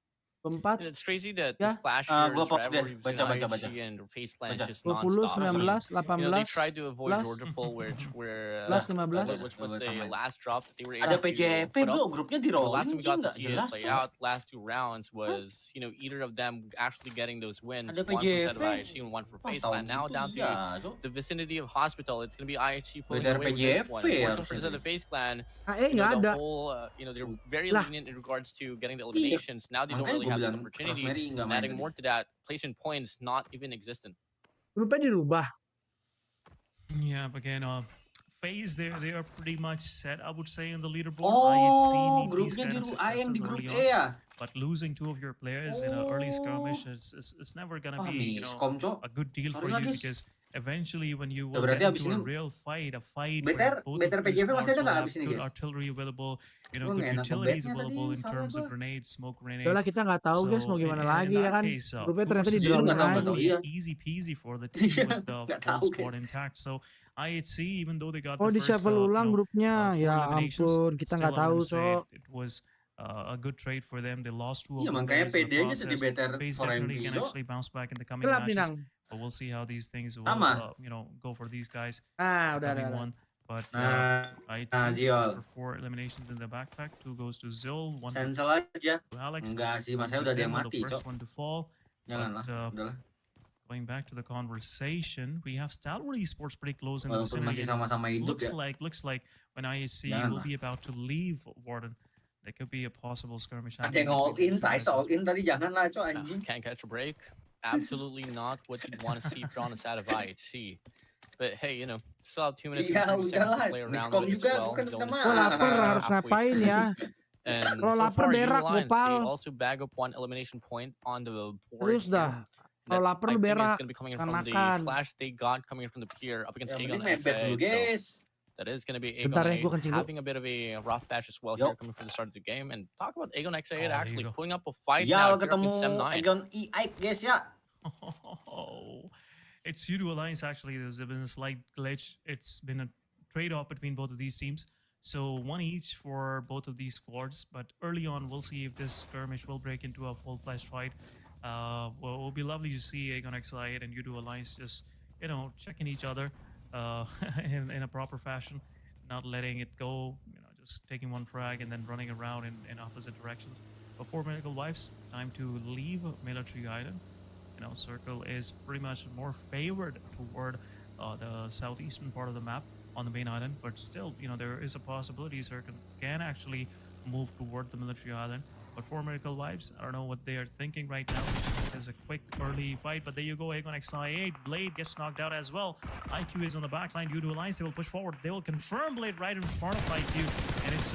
24. It's crazy that Yeah. this clash Gua here, pause deh. rivalry Baca, between baca. Icue and FaZe Clan is Baca. just 20, non-stop. 19, You know, they 18, tried to avoid 11, Georgia Poll, which 15. was the last drop that they were Ada able to PJP put bro, up. grupnya di The last rolling time we got to nggak see it jelas play tuh. out last 2 rounds was, you know, either of them actually getting those wins. Ada One from PJP. Set of Icue and one for Wah, FaZe tahu Clan. Now gitu, down to iya, Jo. the vicinity of Hospital. It's going to be Icue pulling Better away with this PJP one. Unfortunately for harusnya Set of FaZe Clan, AE nggak ada. the whole, you know, they're very Lah. lenient in regards to getting the eliminations. Now they don't Makanya really gue have the bilang opportunity. Rosemary nggak And main adding tadi. more to that, placement points not even existent. Grupnya dirubah. Yeah, but again, FaZe, they are pretty much set, I would say, in the leaderboard. Oh, need these grupnya kind di of yang di successes grup early E on, ya. but losing 2 of your players in an early skirmish is never gonna Wah, be, you know, miskom, Jo. a good deal for Sorry lah, you, guys. because eventually when you Ya, will berarti get abis into a ini real fight, where Better both of your PJP masih squads ada will nggak have abis ini, good guys? artillery available, you know, Gue good nggak enak utilities nge-bet-nya available tadi, in salah terms of gue. grenades, smoke Udah lah grenades. kita nggak tahu guys mau gimana in lagi ya that kan. case, Grupnya 2 ternyata versus di Jujur 2 drawing nggak tahu, nggak lagi. tahu, iya. easy peasy for the team Iya, with the nggak full tahu, squad guys. intact. So IHC, even though they got Oh the di first, shuffle ulang grupnya. 4 Ya eliminations, ampun, kita still nggak I tahu wouldn't say so. it was a good trade for them. They lost 2 Iya, of the makanya players in the PD aja jadi process. better FaZe for definitely MP, can Jo. actually bounce back in the coming Gelap nih matches, Nang. but we'll see how these things will, Sama. you know, go for these guys Ah the udah coming ada. one. But Nah, IHC Jiol. for 4 eliminations in the backpack. 2 goes to Zil, 1 to Cancel aja. Alex. Enggak sih, One mas saya to udah ada yang Demo, the mati, first Cok. one to fall. Janganlah, But, udahlah. going back to the conversation, we have Stalwart Esports pretty close in the Walaupun masih vicinity. sama-sama hidup Looks ya. like when IHC will Janganlah. be about to leave Warden, there could be a possible skirmish Ada happening yang all between in, these two saya guys all as in tadi janganlah, Cok, Ah, anjing. can't catch a break. Absolutely not what you'd want to see put on the side of IHC. But hey, you know, still have 2 minutes and Iya, 30 seconds udahlah. to play around Miskom with as juga, well. bukan Don't kita Gue mah. lapar harus halfway ngapain through. ya? And Kalau so lapar far, berak Lian, they gopal. also bag up 1 elimination point on the board Terus here. dah. Kalau That lapar I lu think is berak. going to be coming Makan from the makan. clash they got coming from the pier up against Ya, Aegon mending mebet dulu, X8. So guys. that is going to be Bentar ya, Aegon gue kencing dulu. having a bit of a rough patch as well Yo. here coming from the start of the game. And talk about Aegon X8 Oh, there you actually go. pulling up a fight now Yal here up ketemu against Sem9. Egon EI, guys ya. It's U2 Alliance, actually. There's been a slight glitch. It's been a trade-off between both of these teams. So 1 each for both of these squads. But early on, we'll see if this skirmish will break into a full-fledged fight. Well, it will be lovely to see Aegon X8 and U2 Alliance just, you know, checking each other in a proper fashion, not letting it go, you know, just taking 1 frag and then running around in opposite directions. Before Medical Wives, time to leave Military Island. You know, Circle is pretty much more favored toward the southeastern part of the map on the main island, but still, you know, there is a possibility Circle can actually move toward the Military Island. But for Medical Wives, I don't know what they are thinking right now. There's a quick early fight, but there you go, Aegon X8. Blade gets knocked out as well. Icue is on the backline. U2 Alliance, they will push forward. They will confirm Blade right in front of Icue. And it's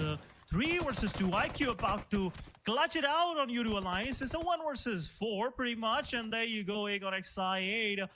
3 versus 2. Icue about to clutch it out on U2 Alliance. It's a 1 versus 4 pretty much. And there you go, Aegon X8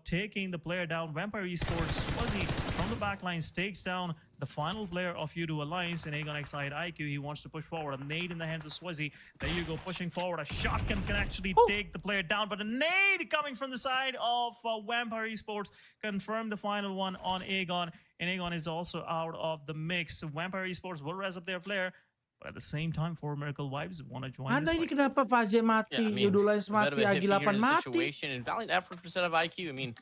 taking the player down. Vampire Esports, Swazzy from the backline takes down the final player of U2 Alliance in Aegon X8 Icue. He wants to push forward. A nade in the hands of Swazzy. There you go, pushing forward. A shotgun can actually take the player down, but a nade coming from the side of Vampire Esports confirmed the final one on Aegon. And Aegon is also out of the mix. Vampire Esports will res up their player. But at the same time, for Miracle Wives want to join Ada this ini fight. kenapa Faze mati, Yeah, I mean, Yudulais a bit of mati, a hit Agi here 8 in the mati. situation and valiant effort for set of IQ. I mean,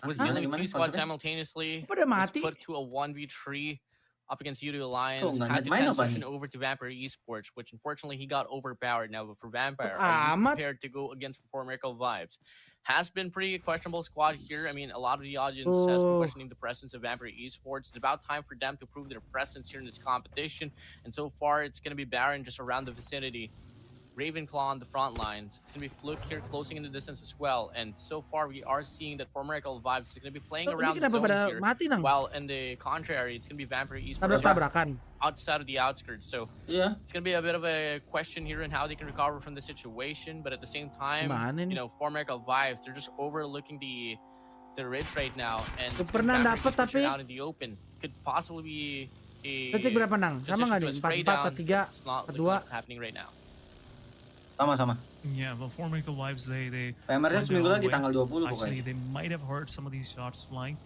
was Gimana, dealing with gimana, 2 squads maksudnya? simultaneously. Pada Was mati. put to a 1v3 up against U2 Alliance. Tuh, nggak Had to main apa transition nih? over to Vampire Esports, which unfortunately he got overpowered. Now, but for Vampire, Ah, are you amat. prepared to go against for Miracle Vibes? Has been pretty questionable squad here. I mean, a lot of the audience has been Oh. questioning the presence of Vampire Esports. It's about time for them to prove their presence here in this competition. And so far, it's going to be Baron just around the vicinity. Ravenclaw on the front lines. It's going to be Fluke here closing in the distance as well. And so far, we are seeing that for Miracle Vibes is going to be playing Ini around the kenapa zone pada here. mati nang? While in the contrary, it's going to be Vampire Esports Tabrak-tabrakan. outside of the outskirts. So Iya. it's going to be a bit of a question here in how they can recover from the situation. But at the same time, Gimana you nih? know, for Miracle Vibes, they're just overlooking the ridge right now. And it's Pernah gonna be Vampire dapet Esports here tapi- out in the open. Could possibly be Detik berapa Nang? Sama nggak nih? 44, 43, It's not 42. looking like it's happening right now. Sama-sama. Yeah, well, for Miracle Vibes, they PMR-nya went seminggu their own lagi way. tanggal 20 Actually, pokoknya. they might have heard some of these shots flying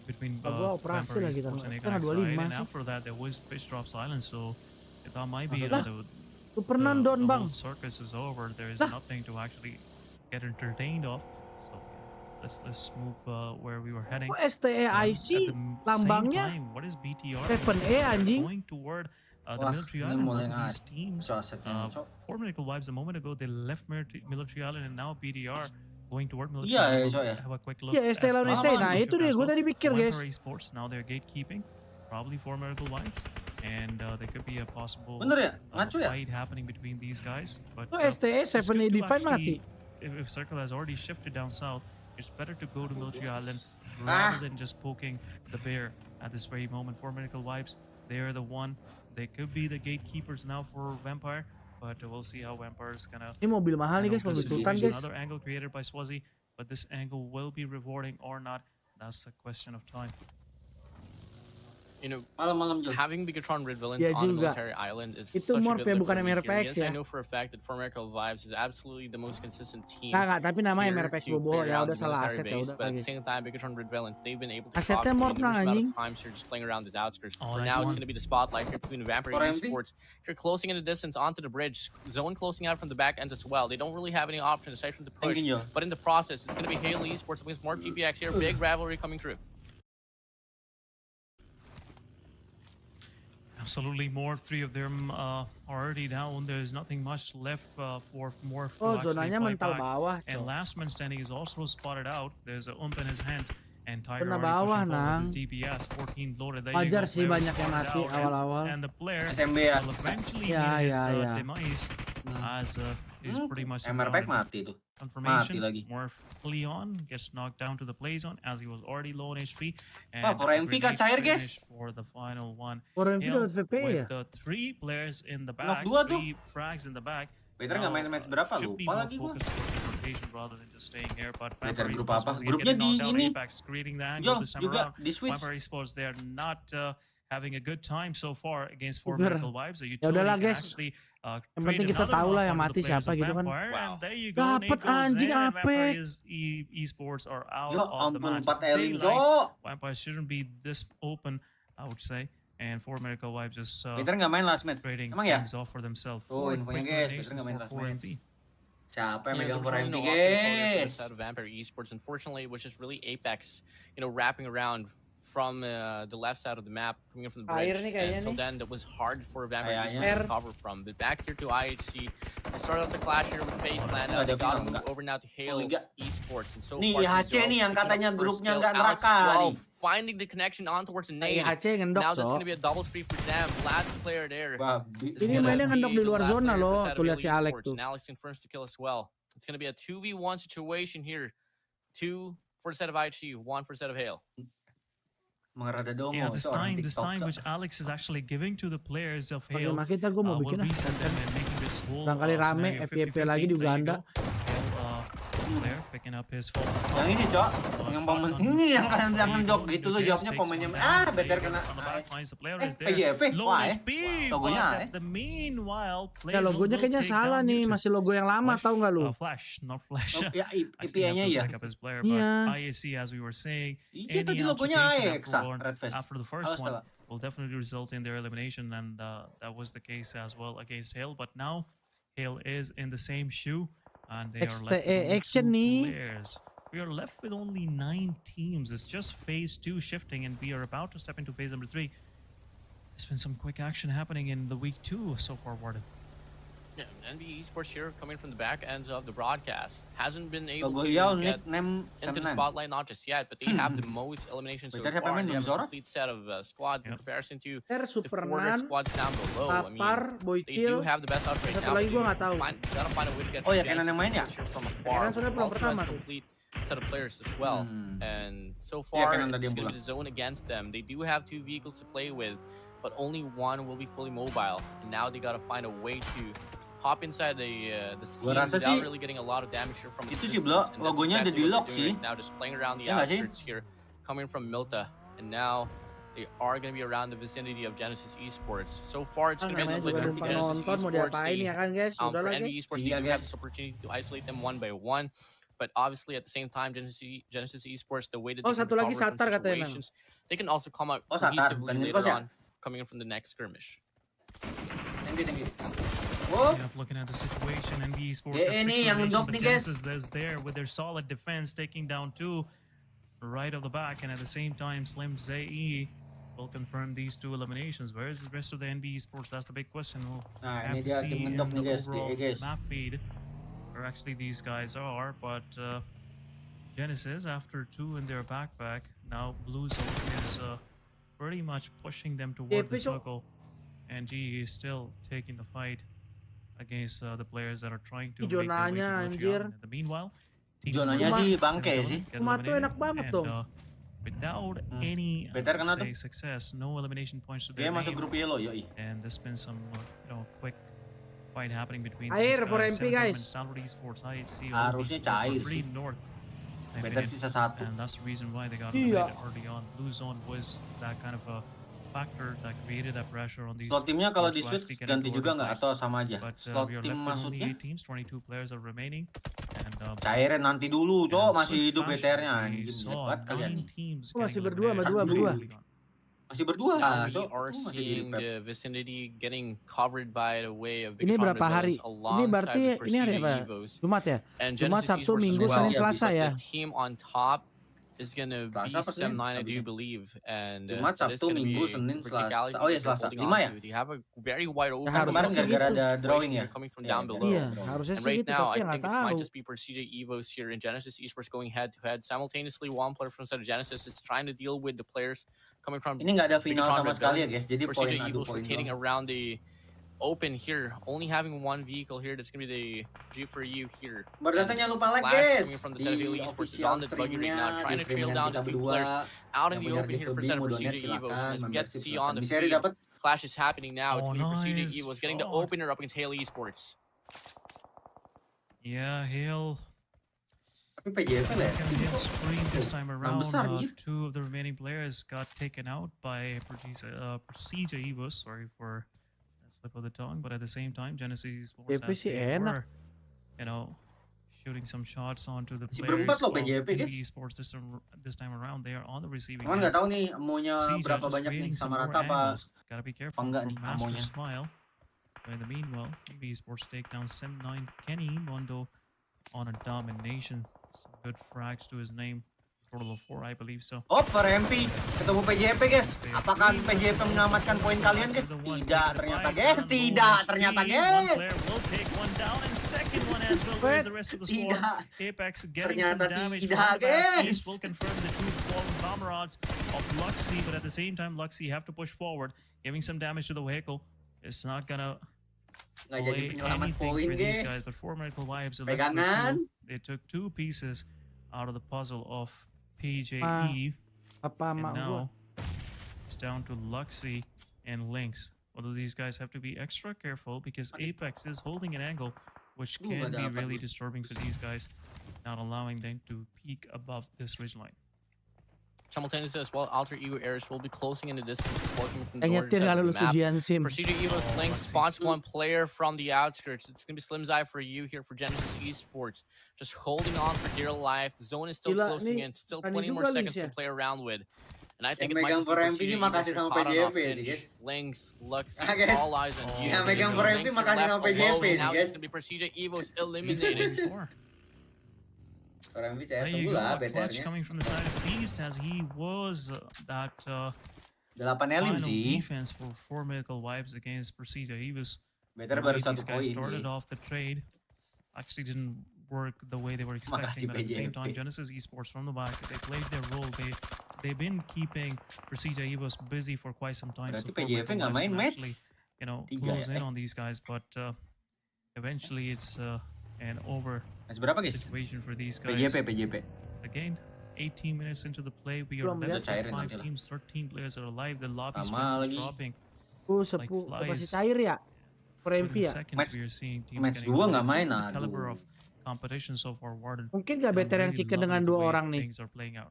between Gua operasi Vampire lagi Esports tanggal and tanggal Evga 25 and sih. after that there was pitch drop silence, so that might be Maksudnya? Super non-down the bang. whole circus is over. There is Lah. nothing to actually get entertained of. So let's move where we were heading. Kok STEIC lambangnya What is BTR? 7E anjing? Going toward the Wah, military ini island. mulai Both of these teams. asetnya, Cok. For Miracle Vibes, a moment ago they left military island and now BTR going toward military Iya, island. Cok, ya. Have a quick look. Iya, ST lawan at ST. Nah, Prosesor itu dia as gue well. tadi pikir, guys. Vampire Esports now they're gatekeeping, probably for Miracle Vibes, and there could be a possible Bener ya? Ngaco ya? fight happening between these guys. But Tuh STE it's good 7E to Divine mati. actually, if Circle has already shifted down south, it's better to go to military island rather than just poking the bear at this very moment. For Miracle Vibes, they're the one. They could be the gatekeepers now for Vampire, but we'll see how Vampire is gonna. Ini mobil mahal nih guys, mobil Sultan guys. Another angle created by Swazi, but this angle will be rewarding or not. That's a question of time. You know, Malam-malam Jul. having Bigatron Red Villains Ya on the juga. military island is Itu such a Morph good ya, look bukan for me MRPX here. Yes, ya. I know for a fact that For Miracle Vibes is absolutely the most consistent team. Nggak, tapi namanya here MRPX to bobo play ya around udah the salah military aset ya base, udah but at the guys. same time, Bigatron Red Villains, they've been able to Asetnya stop Morph the nang, amount anjing. of times here just playing around this outskirts. Oh, For nice now, it's one. going to be the spotlight here between Vampire For MV? Esports. You're closing in the distance onto the bridge. Zone closing out from the back end as well. They don't really have any option aside from the push. Thank you, Jul. But in the process, it's going to be AIRO Esports against Morph GPX here. Big rivalry coming through. Absolutely, more. Three of them already down. There's nothing much left for Morph to Oh, actually zonanya fight mental back. bawah, And cok. last man standing is also spotted out. There's a ump in his hands. And Tiger Kena already bawah, pushing forward with his Nang. DPS. 14 loaded. There you Wajar go. sih Player banyak yang spotted mati out. awal-awal. And the player SMB ya. will eventually Ya, meet his ya, ya. demise as he's pretty much MRPX surrounded. mati tuh. Confirmation. lagi. Morph Lian gets knocked down to the play zone as he was already low on HP. Wah, And for a MV grenade cair, guys. finish for the final one. Orang itu Hail dapat VP ya? with the 3 players in the Knock back, dua tuh. 3 frags in the back. Peter nggak main match berapa? Should be Lupa more lagi gua. focused on rotation rather than just staying here. But Peter Vampire grup Esports apa? was Grupnya getting di knocked out. ini. Apex creating the angle Jol, this time juga around. di Switch. Vampire Esports, they're not having a good time so far against Udah. Miracle Vibes. The Ya utility udahlah, can guys. actually Yang penting kita tahu lah yang mati siapa gitu kan. And there you go. Dapet Nate goes anjing, in, and Vampire Apek. Esports are out Yo, of the ampun match. 4 It's elim, daylight. Cok. Vampire shouldn't be this open, I would say. And for Miracle Vibes just Peter nggak main last match. trading Emang ya? things off for themselves. Oh, Four infonya, quick guys. Peter eliminations nggak main for last 4 match. MP. Siapa yang megang There's for really MV, no option for guys? this out of Vampire Esports. Unfortunately, it was just really Apex, wrapping around from the left side of the map, coming in from the bridge. Air nih kayaknya Until nih. then, that was hard for Vampire Kayaknya. Esports to recover from. But back here to IHC, they started off the clash here with Faceland. Nggak ada They got to final, move nggak. over now to Halo Liga. Esports. And so Nih, far, IHC Zero nih yang picking up katanya the first grupnya kill. nggak Alex neraka 12 nih. finding the connection on towards the nade. IHC ngendok, Now that's cok. going to be a double streak for them. Last player there. Babi. Ini mainnya ngendok di luar zona loh. Tuh lihat si Alex tuh. And Alex confirms to kill as well. It's going to be a 2v1 situation here. 2 for the set of IHC, 1 for the set of Hale. Mga rada dongo. Yeah, this itu orang time TikTok, which Alex is actually giving to the players of Makin Hale makin ntar gue mau will bikin reset them and making this whole Barangkali rame, scenario FYP 50-50. lagi di There you Uganda. go. Hale, player picking up his fall. Yang ini, Cok. Yang momen ini yang kalian jangan jawab gitu loh, jawabnya komennya better kena. PJP, wah logonya The meanwhile, Ya logonya kayaknya salah nih, masih logo yang lama tahu nggak lu? Flash, not Flash. Ya IPA-nya ya. Iya. IAC, as we were saying, Iya tadi any logonya altercation AXA, Red Face. after the first Alas, one tala. will definitely result in their elimination, and that was the case as well against Hale. But now Hale is in the same shoe, and they are left with only action 2 nih. players. We are left with only 9 teams. It's just phase 2 shifting, and we are about to step into phase number 3. There's been some quick action happening in the week 2 so far, Warden. Yeah, NB Esports here coming from the back ends of the broadcast. Hasn't been able Logo to Yao, get nickname into the Temnan. spotlight, not just yet, but they have the most eliminations so Peter siapa far. main, They have a Zora? complete set of squads in Yep. comparison to Ter the 4 Superman, squads down below. I mean, Tapar, they do Boycil. have the best odds right Satu now. lagi but gua you nggak tahu. gotta find a way to get Oh ya, the Kenan yang main ya? advantage from afar. Kenan soalnya belum Also pertama has a tuh. complete set of players as well. And so Iya, far, Kenan tadi it's yang going to be the zone against them. They do have 2 vehicles to play with, but only one will be fully mobile. And now they gotta find a way to hop inside the scene rasa without sih really getting a lot of damage here from a itu sih, distance. Blo, And that's logonya ada exactly di what lock they're doing sih. right now, just playing around the Iya nggak sih? outskirts here, coming from Milta. And now they are going to be around the vicinity of Genesis Esports. So far, it's going to be Namanya split juga between numpang Genesis nonton mau Esports. diapain ya kan guys, For udahlah NV guys. Esports, Iya, they do have guys. this opportunity to isolate them one by one. But obviously, at the same time, Genesis Esports, the way that Oh, they can satu lagi recover from Satar katanya, Nang. situations, they can also come out Oh, Satar, cohesively bukan later Nirvos ya? on, coming in from the next skirmish. Thank you. Oh, Yep, looking at the situation, and the Esports Yeah, have ini 6 yang eliminations, ndok but nih, guys. Genesis is there with their solid defense, taking down 2 right of the back, and at the same time, Slim ZE will confirm these 2 eliminations. Where is the rest of the NB Esports? That's the big question. We'll Nah, have ini to dia see tim in ngendok nih the guys, overall guys. map feed where actually these guys are, but Genesis, after 2 in their backpack, now Blue Zone is pretty much pushing them toward the Episode. circle, and GE is still taking the fight against the players that are trying to Ih, make their way to zonanya, Glitch anjir. Island. In the meanwhile, team Zonanya number sih one, bangke Semicolon, sih. get Rumah tuh eliminated, enak banget and, dong. without any Better kena say tuh. success, no elimination points to Dia their masuk name, grup yellow, yoi. and there's been some quick fight happening between Air these for guys. MP, guys. Standard Esports, IHC, Harusnya cair pretty sih. north. in my Better opinion. sisa 1. And that's the reason why they got Iya. eliminated early on. Blue Zone was that kind of a factor that created that pressure on these. Slot timnya kalau sports di to switch actually get ganti into juga order nggak first. atau sama aja? But Slot we are tim left with only maksudnya 8 teams, 22 players are remaining. And cairin nanti dulu, cok, masih swift hidup fashion, BTR-nya we anjing. Lihat saw banget kalian 9 nih. teams Oh, masih getting berdua, eliminated berdua. early on. Masih berdua, Now we cok. are Masih di seeing prep. the vicinity getting covered by the way of Ini Bigatron berapa hari? Rebellions Ini berarti alongside the ini hari Prestige apa? Evos. Jumat ya? And Jumat, Genesis Sabtu, Esports Minggu, as well. Senin, Iya, Selasa But ya. the team on top is gonna be Selasa apa Senin? Sem9, I do Habisnya. believe, and Jumat, that is Sabtu, gonna Minggu, be a Senin, verticality Selasa. Oh iya, that they're Selasa. holding 5 on ya? to. They have a very wide open harusnya Kemarin sih gara-gara gitu. ada situation drawing here ya? coming from Iya, down gara-gara below. Iya, drawing. harusnya And sih right gitu, now, tapi I ya nggak think it might tahu. just be Prestige Evos here in Genesis Esports going head to head simultaneously. One player from side of Genesis is trying to deal with the players coming from Ini nggak ada final Bigatron sama sekali ya Rebellions. guys, jadi poin Prestige adu Evos poin rotating doang. around the open here, only having one vehicle here. That's gonna be the G4U here. Berarti And jangan lupa like Flash guys coming from the di side of VIII Esports is official on the buggy right now, streamnya, di trying to trail streamingan down kita the 2 berdua. players out in Yang the punya open gift here for lebih side of mau donate Prestige Evos. silakan, And as we get to membership see silakan. on the Bisa ri feed, dapat. Clash is happening now. It's Oh, gonna be Prestige nice Evos getting the shot. opener up against VIII Esports. Yeah, Hale. Tapi PJP lah ya. Hale screen this time around. besar, iya. 2 of the remaining players got taken out by Prestige Evos. Sorry for that slip of the tongue, but at the same time, Genesis Sports PJP as sih they enak. were, shooting some shots onto the Masih players berempat loh of PJP, guys. NB Sports this time around. They are on the receiving Cuman end. nggak tahu nih maunya Siege berapa just banyak nih, creating some sama more rata apa angles. Gotta be careful. enggak for nih Master amonya. Smile. In the meanwhile, NB Sports take down Sem9 Kenny Mondo on a domination. Some good frags to his name. Total of 4, I believe so. Oh, per MP ketemu PJP guys. Apakah PJP menyelamatkan poin kalian guys? Tidak ternyata guys, tidak ternyata One guys. player will take one down, and second one as well. There's the rest of the squad. Tidak. Apex getting some Ternyata damage tidak, from the back. guys. East will confirm the 2 fallen comrades of Luxy, but at the same time, Luxy have to push forward, giving some damage to the vehicle. It's not gonna Nggak jadi play penyelamat anything poin for these guys. guys, but 4 medical vibes are left with Pegangan. 2. They took 2 pieces out of the puzzle of PJE, Apa and mak gua? now it's down to Luxy and Lynx. Although these guys have to be extra careful because Apex is holding an angle which can nggak be dapat really gue. disturbing for these guys, not allowing them to peek above this ridgeline. Simultaneously as well, Alter Ego Airs will be closing in the distance, working from the Yang northern nyetir side nggak of the lulus map. ujian SIM. Prestige Evos Lynx Luxy. spots one player from the outskirts. It's gonna be Slim Zai for you here for Genesis Esports. Just holding on for dear life. The zone is still Gila, closing nih, in. Still berani 20 more juga seconds Lynx to ya. play around with. And I think Yang it might megang just be for MP Prestige sih Evos makasih here sama caught on PJP off sih, edge. guys. Lynx, Luxy, Ah, guys. all eyes on you. Yang megang for MP Lynx, you're makasih left sama PJP alone. nih, Now guys. it's gonna be Prestige Evos eliminated. Per MP saya There you tunggu go, lah a clutch BTR-nya. coming from the side of Beast as he was that 8 elim final sih. defense for 4 medical vibes against Prestige. He was BTR the baru way 1 these guys poin started nih. off the trade actually didn't work the way they were expecting, Makasih, but at the same PJP. time, Genesis Esports from the back, they played their role. They've been keeping Prestige Evos busy for quite some time. Berarti So 4 PJP medical nggak vibes main can match. actually, Tiga close ya, in on these guys, but eventually it's an over Match berapa guys? situation for these guys. PJP. Again, 18 minutes into the play, we are Belum left lihat. with Cairin 5 nanti lah. teams, 13 players are alive. The lobby Sama strength is lagi. dropping. Sepu Like masih flies. cair ya? For Within MP ya? seconds, Match- we are seeing teams match getting 2 nggak eliminated. main, This is the caliber aduh. of competition so far, Warden. Mungkin gak And I'm better yang really chicken dengan loving the 2 way orang nih. Things are playing out.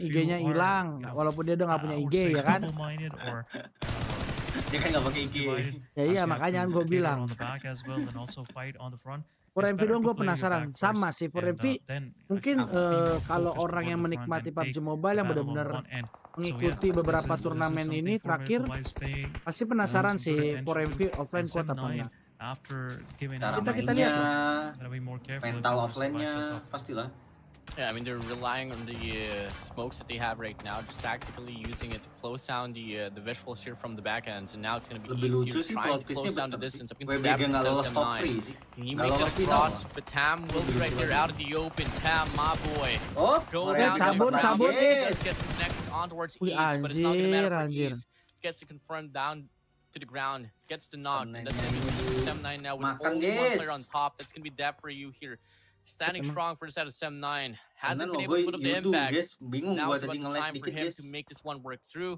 IG-nya hilang, walaupun dia udah nggak punya IG ya kan. Double-minded or Dia kan nggak pakai Forces IG. divided. Ya iya As you have makanya to kan gue cater bilang. on the back as well and also fight on the front. 4MV It's better doang to gue play your penasaran. back Sama first sih and 4MV then mungkin actually be more kalau focused orang toward yang the front menikmati and PUBG take Mobile the yang battle on benar-benar one end. So yeah, mengikuti beberapa turnamen something ini for terakhir Miracle Vibes paying pasti penasaran some good sih attention 4MV to. And offline kuat apa 7-9 enggak. after giving Cara out Kita mainnya, lihat lah. gotta be more careful if mental they want to survive offline-nya the top 3. pastilah. Yeah, I mean they're relying on the smokes that they have right now, just tactically using it to close down the visuals here from the back ends, and now it's gonna be Lebih lucu easier sih trying plot to close twist-nya down the bener sih. distance. I mean, WBG Seven, nggak lolos top 3 779. sih. He Nggak makes it lolos final across, lah. but Tam will be right there out of the open. Tam, my boy. Oh, Go Korea down to the sabun, ground. sabun. He does get some connected on towards Wih, East, but it's not gonna matter for anjir. East. Gets to confirm down to the ground, gets the knock, and that's 7-9 gonna be 7-9 now with makan, only one player guys. on top. That's gonna be that for you here. Standing Emang. strong for the side of 7-9. Hasn't Sebenarnya been logo able to put up the YouTube impact. guys, bingung Now gua it's tadi about the nge-lag time for dikit him guys. to make this one work through.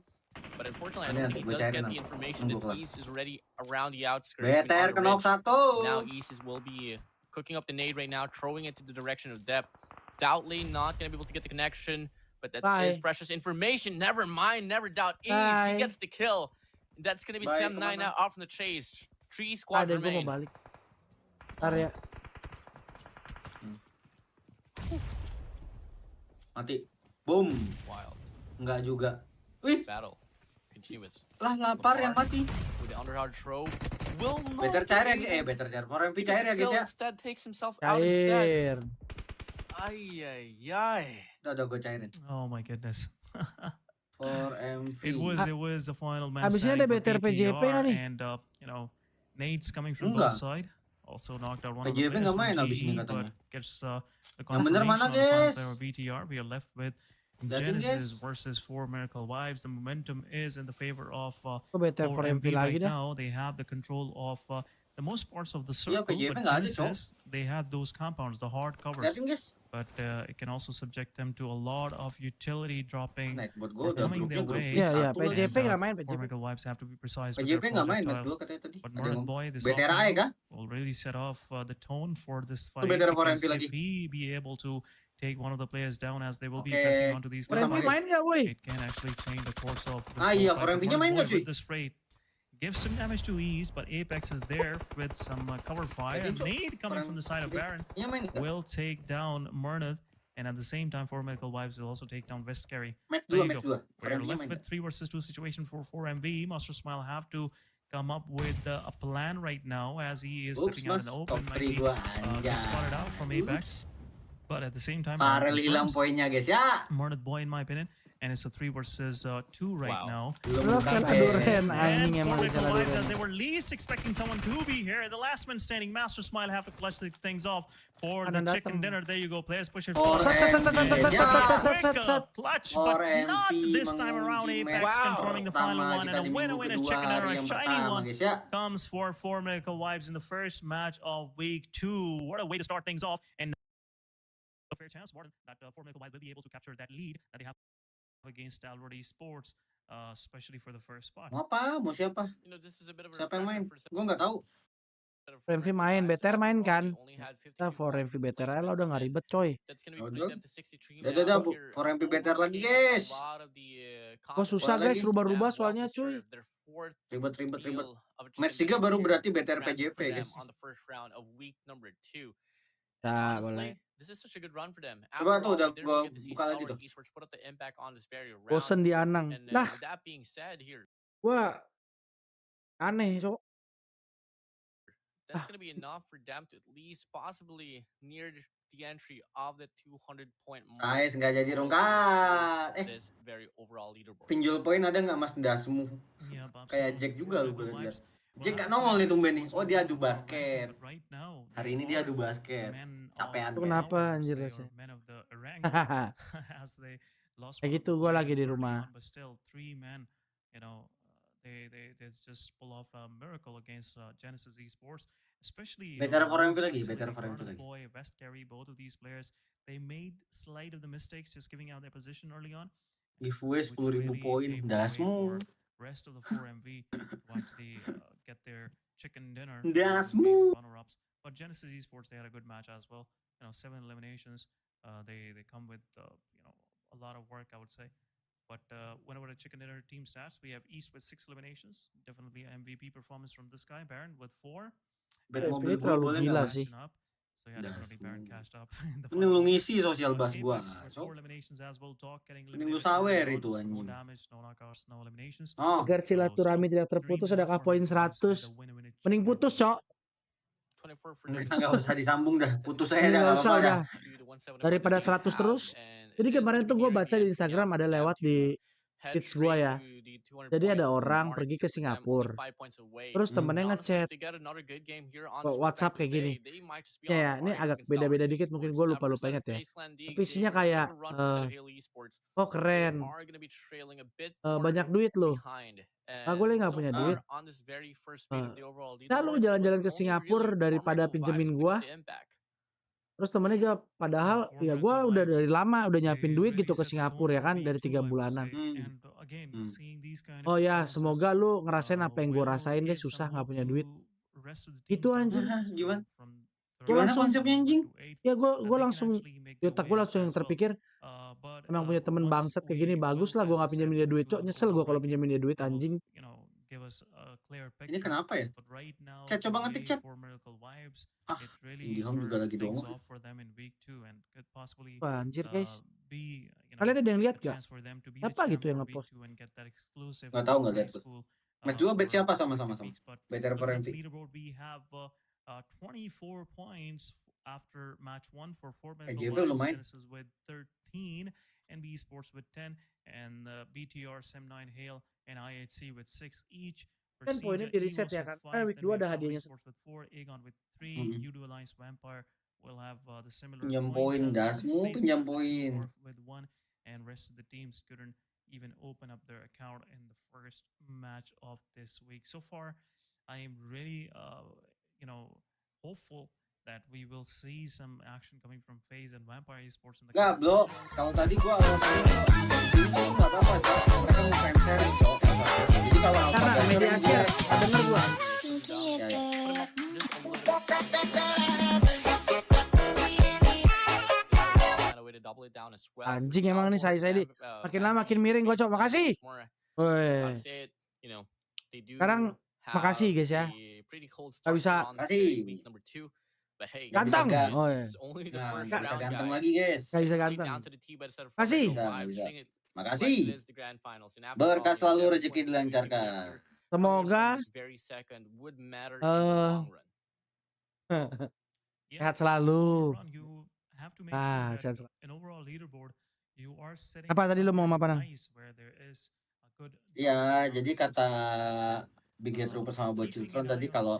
But unfortunately, I Ini don't nanti think he gua does cairin get the nanti. information Nunggu that kelar. East is already around the outskirts. BTR on the kenok ridge. 1. Now East will be cooking up the nade right now, throwing it to the direction of depth. Doubtly not going to be able to get the connection, but that is Bye. precious information. Never mind, never doubt East. He Bye. gets the kill. That's going to be Bye, 7-9 kemana? now off from the chase. 3 squads Ada gue mau remain. balik. Ntar ya. Mati. Boom. Wild. Enggak juga. Wih, Battle continuous. lah lapar yang mati. With the underhard throw. Will not Better cair ya, be able better cair. 4MP to cair ya guys kill. ya. Instead takes himself out instead. Cair. Ay. Udah gue cairin. Oh my goodness. 4MP. It was the final match Habis ini ada standing for BTR PJP BTR nggak nih? and you know, nades coming from Enggak. both side. Also knocked out one of the PJP players nggak from main abis ini GE, katanya. but gets the Yang bener confirmation mana, on the final guys? player of BTR. We are left with Liatin, Genesis guys. versus 4 Miracle Wives. The momentum is in the favor of Gue BTR 4MV 4MV lagi right dah. now. They have the control of the most parts of the Iya, circle, PJP but nggak ada, Cok. Genesis, they have those compounds, the hard covers. Liatin guys. But it can also subject them to a lot of utility dropping Night buat gue or udah coming grupnya their grup way. Iya, iya, satu lagi. PJP nggak main, 4 PJP. Miracle Wives have to be precise with their PJP nggak main Night dulu projectiles. katanya tadi. But Ada yang Murad ngomong. Boy, this BTR Aio offense kah? will really set off the tone for this fight. BTR Because 4MP lagi. if he be able to take one of the players down as they will be Oke. pressing onto these Gua sama 4MV guys. main nggak woi? it can actually change the course of this Ah whole iya, fight. 4MP-nya But main Murad nggak Boy cuy? with the spray gives some damage to East, but Apex is there with some cover fire. Liatin, Cok. Nade coming from the side of Baron Iya main nggak? will take down Murnith, and at the same time, 4 Miracle Wives will also take down West Carry. Match There 2, you match go. 2. We're 4MP-nya left main with nggak? 3 versus 2 situation for 4MV. Master Smile have to come up with a plan right now as he is Oops, stepping out mas. in the open. Top Might 3 be, gue get spotted anjay. out from Apex. But at the same time, Farel hilang poinnya guys ya. Murnith Boy in my opinion, and it's a 3 versus 2 right Wow. now. Belum Lu bukan kan PES. Aduren And anjing emang 4 Michael Miracle Wives, as Aduren. they were least expecting someone to be here. The last man standing, Master Smile, have to clutch the things off for the Ada chicken datang. dinner. There you go, players push it Oh, forward. Set, set, set, set, set, set, set, set, set, set, set. Clutch, Or but not MP this time around. menguji Apex match confirming the final pertama one, kita and di a minggu winner, kedua chicken dinner, hari a yang shiny pertama one guys ya. comes for 4 Miracle Wives in the first match of week 2. What a way to start things off, and a fair chance, Martin, that 4 Miracle Wives will be able to capture that lead that they have against AIRO Sports, especially for the first spot. Mau apa? Mau siapa? You know, this is a bit of a Siapa yang main? refresher for Gue nggak tahu. 4MV main, BTR main kan? Only had 52 Kita 4MV BTR aja lah udah nggak and ribet coy. that's gonna be Udah. putting them to 63 Udah, now. Bu. Here, 4MP BTR lagi, overtaking guys. a lot of the, Wah susah Boleh guys, lagi. rubah-rubah and soalnya well cuy. deserved their fourth Ribet. meal of a Match chicken 3 baru dinner berarti BTR granted PJP for them guys. on the first round of week number 2. Nah, Honestly, boleh. this is such a good run for them. Coba After tuh all, udah we didn't gua get to see buka lagi Stalwart tuh. Esports put up the impact on this very round. Bosen di Anang. And Lah, with that being said here, gua aneh cok. that's going to be enough for them to at least possibly near the entry of the 200-point mark. Guys, nggak jadi for rongkat. this very overall leaderboard. Pinjol poin ada nggak Mas Dasmu? Yeah, but Kayak absolutely. Jack juga lu 4 gue Miracle lihat. Wives, Jack well, nggak nongol nih tumben nih. was Oh dia one adu of the basket. but right now, Hari they ini dia are adu basket. men of Capean Itu men. kenapa hours, anjir they rasanya? are men of the rank as they lost Kayak one of gitu the gua players lagi di early rumah. on, but still 3 men, you know, they just pull off a miracle against Genesis Esports, especially BTR 4MV lagi, especially BTR 4MV Murder lagi. Boy, West Carry, both of these players, they made slight of the mistakes just giving out their position early on, Giveaway which 10.000 really poin. paved the way Dasmu. for rest of the 4MV to actually get their chicken dinner Dasmu. runner-ups. But Genesis Esports, they had a good match as well. You know, 7 eliminations. They come with you know, a lot of work, I would say. But whenever I check in our team stats, we have East with 6 eliminations. Definitely MVP performance from this guy. Baron with 4. Bet And mobil ini gue terlalu boleh gila nggak mas? sih. up. So yeah, definitely Baron Dasmu. cashed up in the Mending lu final. ngisi sosial bus gua. Apex with 4 eliminations as well. Dog getting Mending lu eliminated early sawer on, itu so no anjing. damage, no knockouts, no eliminations. Oh, Agar silaturahmi tidak terputus, adakah poin 100? Mending putus, Cok. 24 for udah Dirty. nggak usah disambung dah. Putus aja Mending dah, nggak nggak usah apa-apa dah. udah. Daripada 100 terus. Jadi kemarin tuh gue baca di Instagram ada lewat di feeds gue ya. Jadi ada orang pergi ke Singapura. Terus temennya ngechat WhatsApp kayak gini. Ya, ini agak beda-beda dikit, mungkin gue lupa inget ya. Tapi isinya kayak, oh keren, banyak duit loh. Ah, gue nggak punya duit. Nah, lu jalan-jalan ke Singapura daripada pinjemin gue. Terus temennya jawab, padahal ya gue udah dari lama udah nyiapin duit gitu ke Singapura ya kan, dari 3 bulanan. Oh ya, semoga lu ngerasain apa yang gue rasain deh, susah nggak punya duit. Itu anjing. Gimana? Gue Gimana langsung, konsepnya anjing? ya gue langsung, di otak gue langsung yang terpikir, emang punya temen bangsat kayak gini, bagus lah gue gak pinjemin dia duit, Cok. Nyesel gue kalau pinjemin dia duit, anjing. Ini kenapa ya? Chat, coba ngetik chat. Ah, IndiHome juga lagi dongeng. Wah, anjir guys. Kalian ada yang lihat gak? Apa gitu yang ngepost? Nggak tahu, nggak lihat tuh. Mas juga bet siapa sama-sama? Bet for MV. After match 1 for 4 GV lumayan. with 13, NB Sports with 10, and BTR Sem9 Hale and IHC with 6 each. Kan poinnya di reset ya kan? Karena week 2 ada hadiahnya. Sports with 4, Aegon with 3, Udo Alliance Vampire will have the similar Pinjam points poin, as dasmu well. pinjam poin. With 1, and rest of the teams couldn't even open up their account in the first match of this week. So far, I am really, hopeful that we will see some action coming from FaZe and Vampire Esports in the Nggak, bro. Kalau tadi gua itu nggak apa-apa, Cok. Mereka mau fan sharing, Cok. Jadi kalau Karena mediasi ya, nggak denger gua. Anjing emang nih saya di makin lama makin miring gue, Cok. Makasih. Woi. Sekarang makasih guys ya. Gak bisa. Makasih. Ganteng. Oh ya. Nah, nggak bisa ganteng lagi, guys. Gak bisa ganteng. Makasih. Bisa. Makasih. Berkah selalu, rezeki dilancarkan. Semoga sehat selalu. Sehat selalu. Apa tadi lo mau apa, Nang? Iya, jadi kata Big Get Trooper sama Bociltron tadi kalau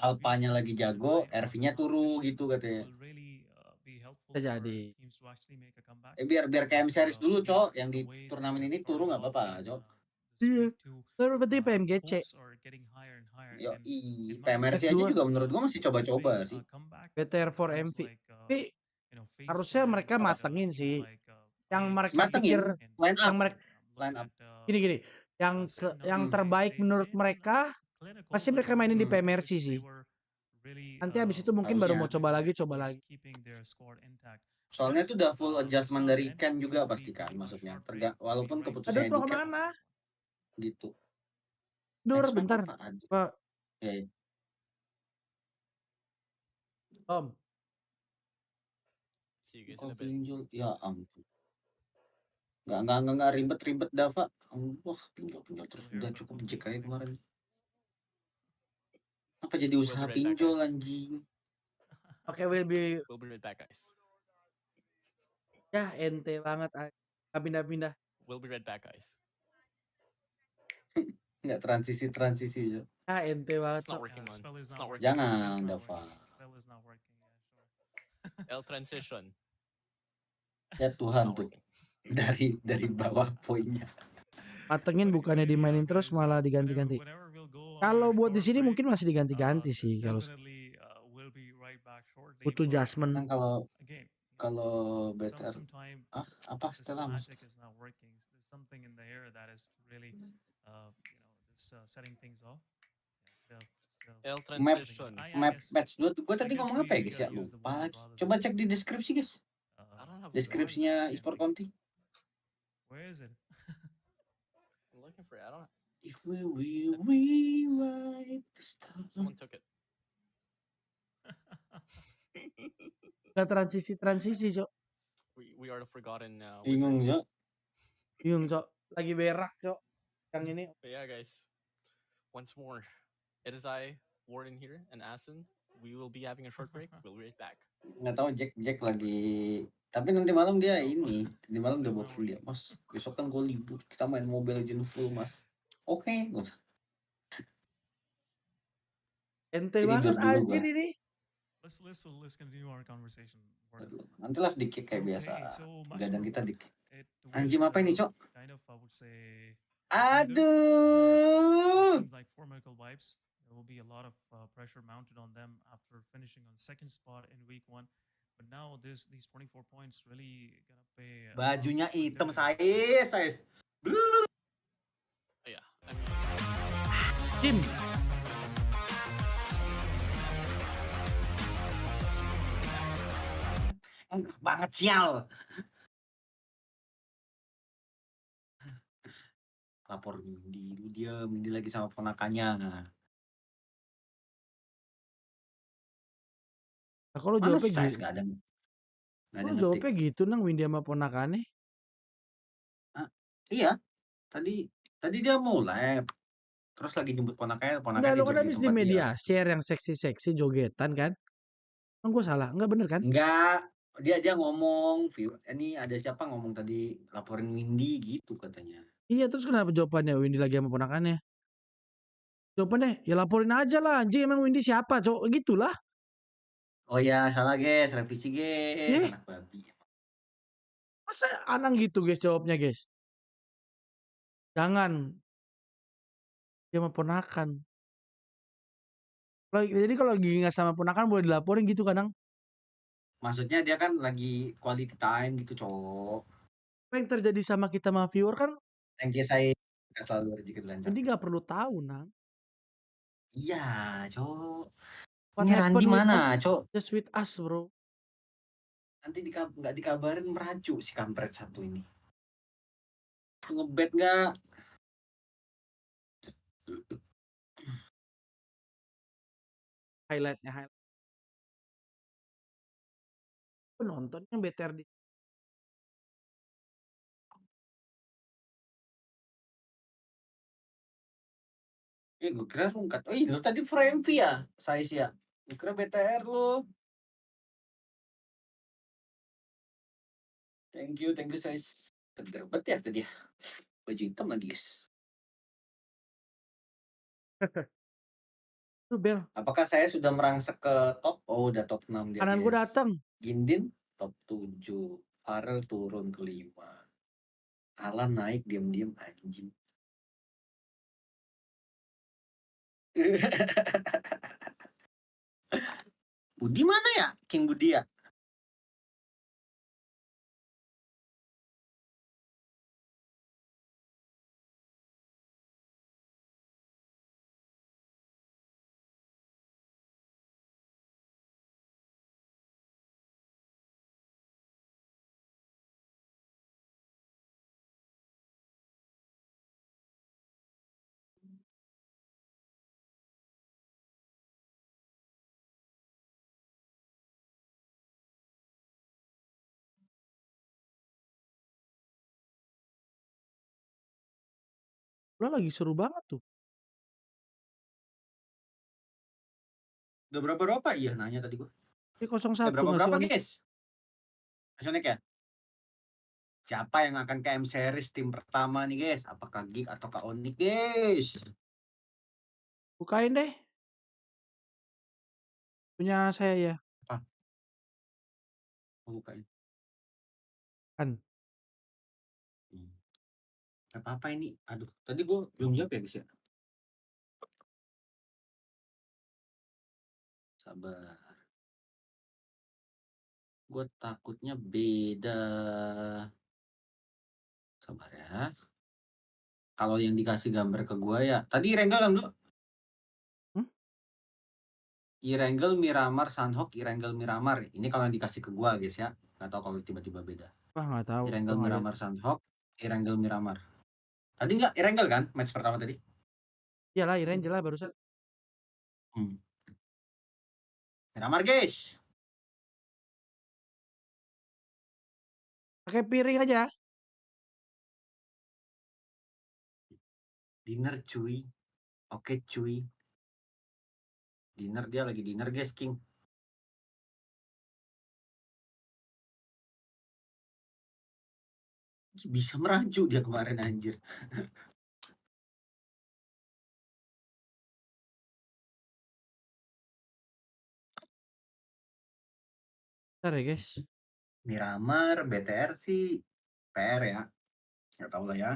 Alpanya lagi jago, RV-nya turu gitu katanya. Bisa jadi. Biar KM series dulu, Cok. Yang di turnamen ini turu nggak apa-apa, Cok. Iya. Terus berarti PMGC. Yoi, PMRC aja juga menurut gua masih coba-coba sih. BTR for MV. Tapi harusnya mereka matengin sih. Yang mereka Matengin, pikir, line up. yang mereka Line up. gini. Yang terbaik menurut mereka pasti mereka mainin di PMRC sih. Nanti habis itu mungkin baru mau coba lagi. Soalnya itu udah full adjustment dari Ken juga pasti kan, maksudnya. Walaupun keputusannya Aduh, mau kemana? Gitu. Dur, bentar. Pak. Ya. Om. Kok pinjol? Ya ampun. Nggak ribet Dava. Wah, pinjol terus udah cukup cek aja kemarin. Apa jadi usaha pinjol anjing? Oke, we'll be right back, guys. Ya, ente banget. Pindah-pindah. We'll be right back, guys. Nggak transisi ya. Ente banget. Jangan, Dava. L transition. Ya Tuhan tuh. Dari bawah poinnya. Matengin bukannya dimainin terus malah diganti-ganti. Kalau buat di sini mungkin masih diganti-ganti sih kalau butuh adjustment. Kan kalau better apa setelah Mas? Map patch 2 gue tadi ngomong apa ya guys ya, lupa lagi. Coba cek di deskripsi guys. Deskripsinya eSport Conti. Where is it? looking for it. I don't. If we rewrite the stars. Someone took it. Gak transisi, Cok. We are the forgotten Bingung wizards. ya. Bingung, Cok. Lagi berak, Cok. Yang ini. But yeah, guys. Once more, it is I, Warden here, and Asin. We will be having a short break. We'll be right back. Nggak tahu Jack lagi. Tapi nanti malam dia ini. Nanti malam dia bokil dia. Mas, besok kan gue libur. Kita main Mobile Legends full, Mas. Oke, nggak usah. Ente Tidur banget dulu anjir gua. ini. Let's continue our conversation. Nanti live dikit kayak biasa. Gadang kita dikit. Anjing apa ini, Cok? Kind of, I would say. Aduh. Seems like formidable vibes. There will be a lot of pressure mounted on them after finishing on second spot in week 1. But now these 24 points really gonna pay. Bajunya hitam, saya. Yeah, I mean, Tim. Enggak banget sial. Lapor Mindi lagi sama ponakannya. Nah, kalau Mana jawabnya size gitu. nggak ada Kalau jawabnya gitu nang Windy sama ponakannya. Iya. Tadi dia mau lab. Terus lagi jemput ponakannya Enggak, lu kan tidur habis di tempat media dia. share yang seksi-seksi jogetan kan? Kan gue salah, enggak bener kan? Enggak, dia ngomong, ini ada siapa ngomong tadi laporin Windy gitu katanya. Iya, terus kenapa jawabannya Windy lagi sama ponakannya? Jawabannya, ya laporin aja lah anjing, emang Windy siapa, Cok? Gitulah. Oh ya, salah guys, revisi guys, anak babi. Masa anang gitu guys jawabnya guys? Jangan. Dia sama ponakan. Jadi kalau lagi nggak sama ponakan boleh dilaporin gitu kadang. Maksudnya dia kan lagi quality time gitu, Cok. Apa yang terjadi sama kita sama viewer kan? Thank you, saya selalu rezeki lancar. Jadi nggak perlu tahu, Nang. Iya, Cok. What Ini Randi mana, Cok? Just with us, bro. Nanti nggak dikabarin meracu si kampret satu ini. Ngebet nggak? Highlightnya. Nontonnya BTR di. Gue kira rungkat. Oh iya, lu tadi frame V ya? Size ya? Gue kira BTR lu. Thank you size. Seger banget ya tadi ya. Baju hitam lagi, guys. Tuh, Bel. Apakah saya sudah merangsek ke top? Oh, udah top 6 dia, Kanan gue datang. Gindin top 7. Farel turun ke 5. Alan naik diam-diam anjing. Budi mana ya? King Budi ya? Lo lagi seru banget tuh. Udah berapa? Iya, nanya tadi gua. Ini 01 berapa guys? Nasionik ya? Siapa yang akan ke M series tim pertama nih guys? Apakah Gig atau Kak Onik guys? Bukain deh. Punya saya ya. Apa? Bukain. Kan. Apa ini? Aduh, tadi gua belum jawab ya guys ya. Sabar. Gue takutnya beda. Sabar ya. Kalau yang dikasih gambar ke gue ya. Tadi Irenggel kan dulu? Irenggel Miramar Sunhawk, Irenggel Miramar. Ini kalau yang dikasih ke gue guys ya. Nggak tahu kalau tiba-tiba beda. Wah, nggak tahu. Irenggel Miramar Sunhawk, Irenggel Miramar. Tadi nggak Irengel kan match pertama tadi? Iyalah, Irangel lah barusan. Miramar guys. Pakai piring aja. Dinner cuy. Oke cuy. Dinner dia lagi dinner guys King. Bisa merajuk dia kemarin anjir. Bentar ya guys. Miramar, BTR sih PR ya. Nggak tahu lah ya.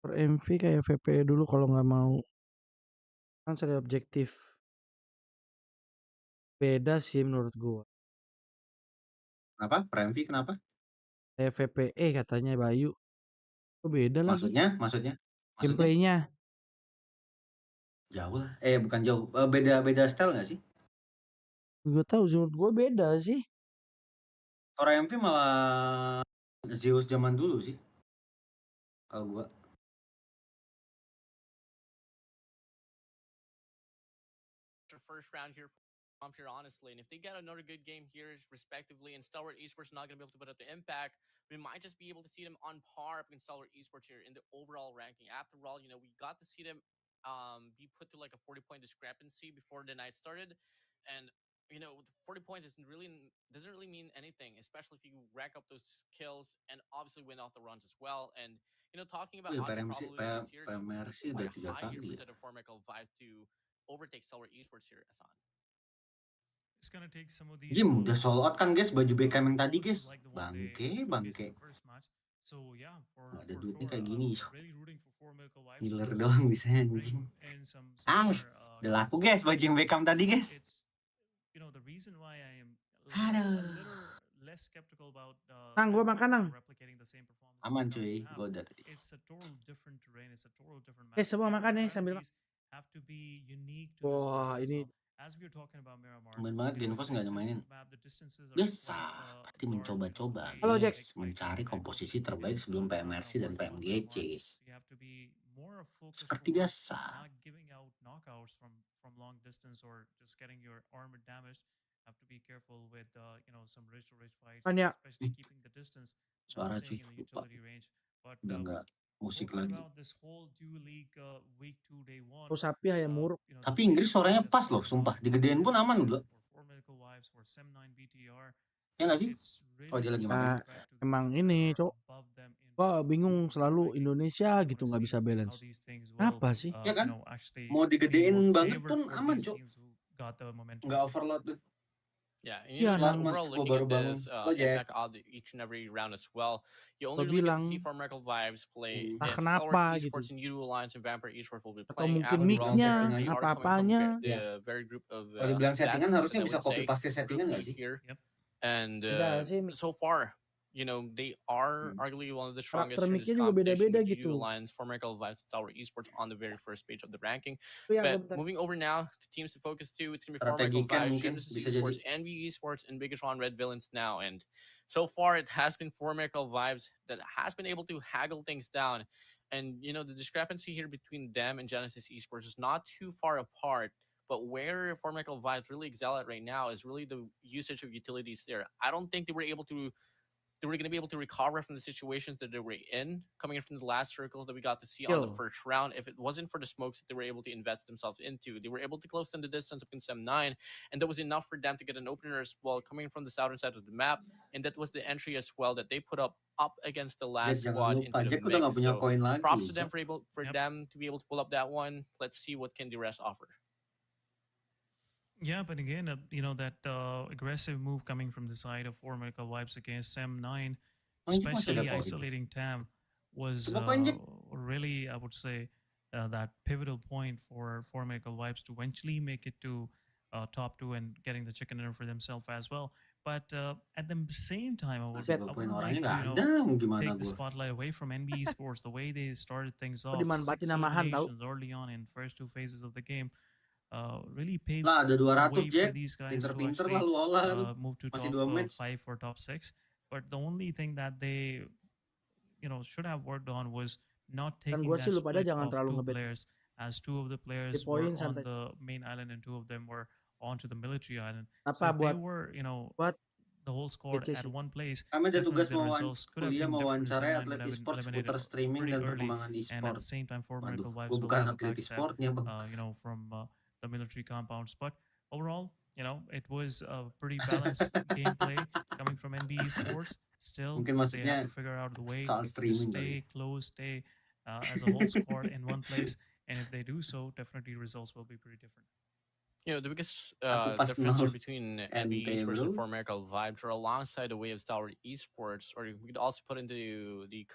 Per MV kayak VP dulu kalau nggak mau. Kan seri objektif. Beda sih menurut gua. Kenapa? Premv kenapa? Kayak VPE katanya Bayu. Kok beda lagi? Maksudnya? Gameplaynya. Jauh lah. Bukan jauh. Beda style nggak sih? Gue tahu menurut gue beda sih. Kalau MV malah Zeus zaman dulu sih. Kalau gua. First round here honestly, and if they get another good game here respectively and Stalwart Esports not going to be able to put up the impact, we might just be able to see them on par against Stalwart Esports here in the overall ranking. After all, we got to see them be put to like a 40-point discrepancy before the night started, and 40 points doesn't really mean anything, especially if you rack up those kills and obviously win off the runs as well. And talking about odds and probabilities here, it's PMRC quite udah 3 high here kali for ya. the Formidable 5 to overtake Stalwart Esports here, Asan. It's gonna take some of these. Jim udah sold out kan guys baju Beckham yang tadi guys. Like the one they Bangke. showcased in the first match. So yeah, Ada for duitnya sure, kayak gini. really rooting for Formidable Vibes. Healer doang bisa anjing. Udah laku guys baju yang Beckham tadi guys. It's the reason why I am a little less skeptical about Nang, gua makan nang. replicating the same performance. Aman cuy, gua udah tadi. It's a total different terrain. It's a total different Eh, semua makan nih sambil makan. have to be unique to Wah, ini as we were talking about Miramar. Tumben banget GeForce nggak nyamainin. Biasa, pasti mencoba-coba Halo, guys, Jax. mencari komposisi terbaik sebelum PMRC dan PMGC guys. Seperti biasa. Not giving out knockouts from long distance or just getting your armor damaged. Have to be careful with some ridge to ridge fights, especially keeping the distance. Suara cuy, lupa. But Udah nggak musik lagi. This whole dual league week 2 day 1. Oh, sapi ayam muruk. Tapi Inggris suaranya pas loh, sumpah. Digedein pun aman udah. Ya nggak sih? Oh dia lagi makan. Emang ini, Cok. Wah, bingung selalu Indonesia gitu nggak bisa balance. Apa sih? Ya kan? Mau digedein banget pun aman, Cok. Nggak overload tuh. Yeah, and Yeah, overall looking at this impact of each and every round as well, you only really get to see Formidable Vibes play. Kenapa Esports gitu? and Udo Alliance and Vampire Esports will be Atau playing. mungkin After all, mic-nya, they are apa-apanya. coming from the very group of kalau dibilang settingan harusnya bisa copy paste settingan nggak sih? And so far, they are arguably one of the strongest in this competition. The Udo Alliance, Formidable Vibes, and Stalwart Esports on the very first page of the ranking. But moving over now to teams to focus to, it's going to be Formidable Vibes, Genesis Esports, NV Esports, and Bigatron Red Villains now. And so far, it has been Formidable Vibes that has been able to haggle things down. And, the discrepancy here between them and Genesis Esports is not too far apart. But where Formidable Vibes really excel at right now is really the usage of utilities there. I don't think they were going to be able to recover from the situations that they were in, coming in from the last circle that we got to see on the first round. If it wasn't for the smokes that they were able to invest themselves into, they were able to close in the distance against M9, and that was enough for them to get an opener as well, coming from the southern side of the map, and that was the entry as well that they put up against the last squad into the mix. So props to them for them to be able to pull up that one. Let's see what can the rest offer. Yeah, but again, that aggressive move coming from the side of Formidable Vibes against M9, especially isolating Tam, was really, I would say, that pivotal point for Formidable Vibes to eventually make it to top 2 and getting the chicken dinner for themselves as well. But at the same time, Masih I gopoin would orangnya like to, nggak you know, ada, mau gimana take the gue? spotlight away from NB Esports. The way they started things Oh, off, 6 dimanfaatin amahan tahu. eliminations early on in first 2 phases of the game, really paved Lah ada the 200 way for Jack, these guys to pinter-pinter lah actually lu olah lu. move to Masih top 2 match. 5 or top 6. But the only thing that they, you know, should have worked on was not Dan taking gua that sih lu pada split jangan of terlalu 2 ngebet players, as 2 of the di players poin were on santai. the main island and 2 of them were onto the military island. Apa So if they buat were, you know, buat the whole squad GC at sih. one place, Kami ada definitely tugas the results could have kuliah been different. mewawancarai Sam9 atlet would have been e-sport eliminated seputar streaming pretty dan early, perkembangan and at e-sport. the same time, Four Waduh, Miracle gue Vibes will bukan have a atlet backstab, e-sportnya bang. you know, from the military compounds. But overall, you know, it was a pretty balanced gameplay coming from NB Esports. Still, Mungkin they have maksudnya to figure out the way soal to streaming kali. stay close, stay as a whole squad in one place. And if they do so, definitely results will be pretty different. You know, the biggest Aku pas difference here nol between NT NB Esports and bro. Four Miracle Vibes, or alongside the way of Star Esports, or we could also put into the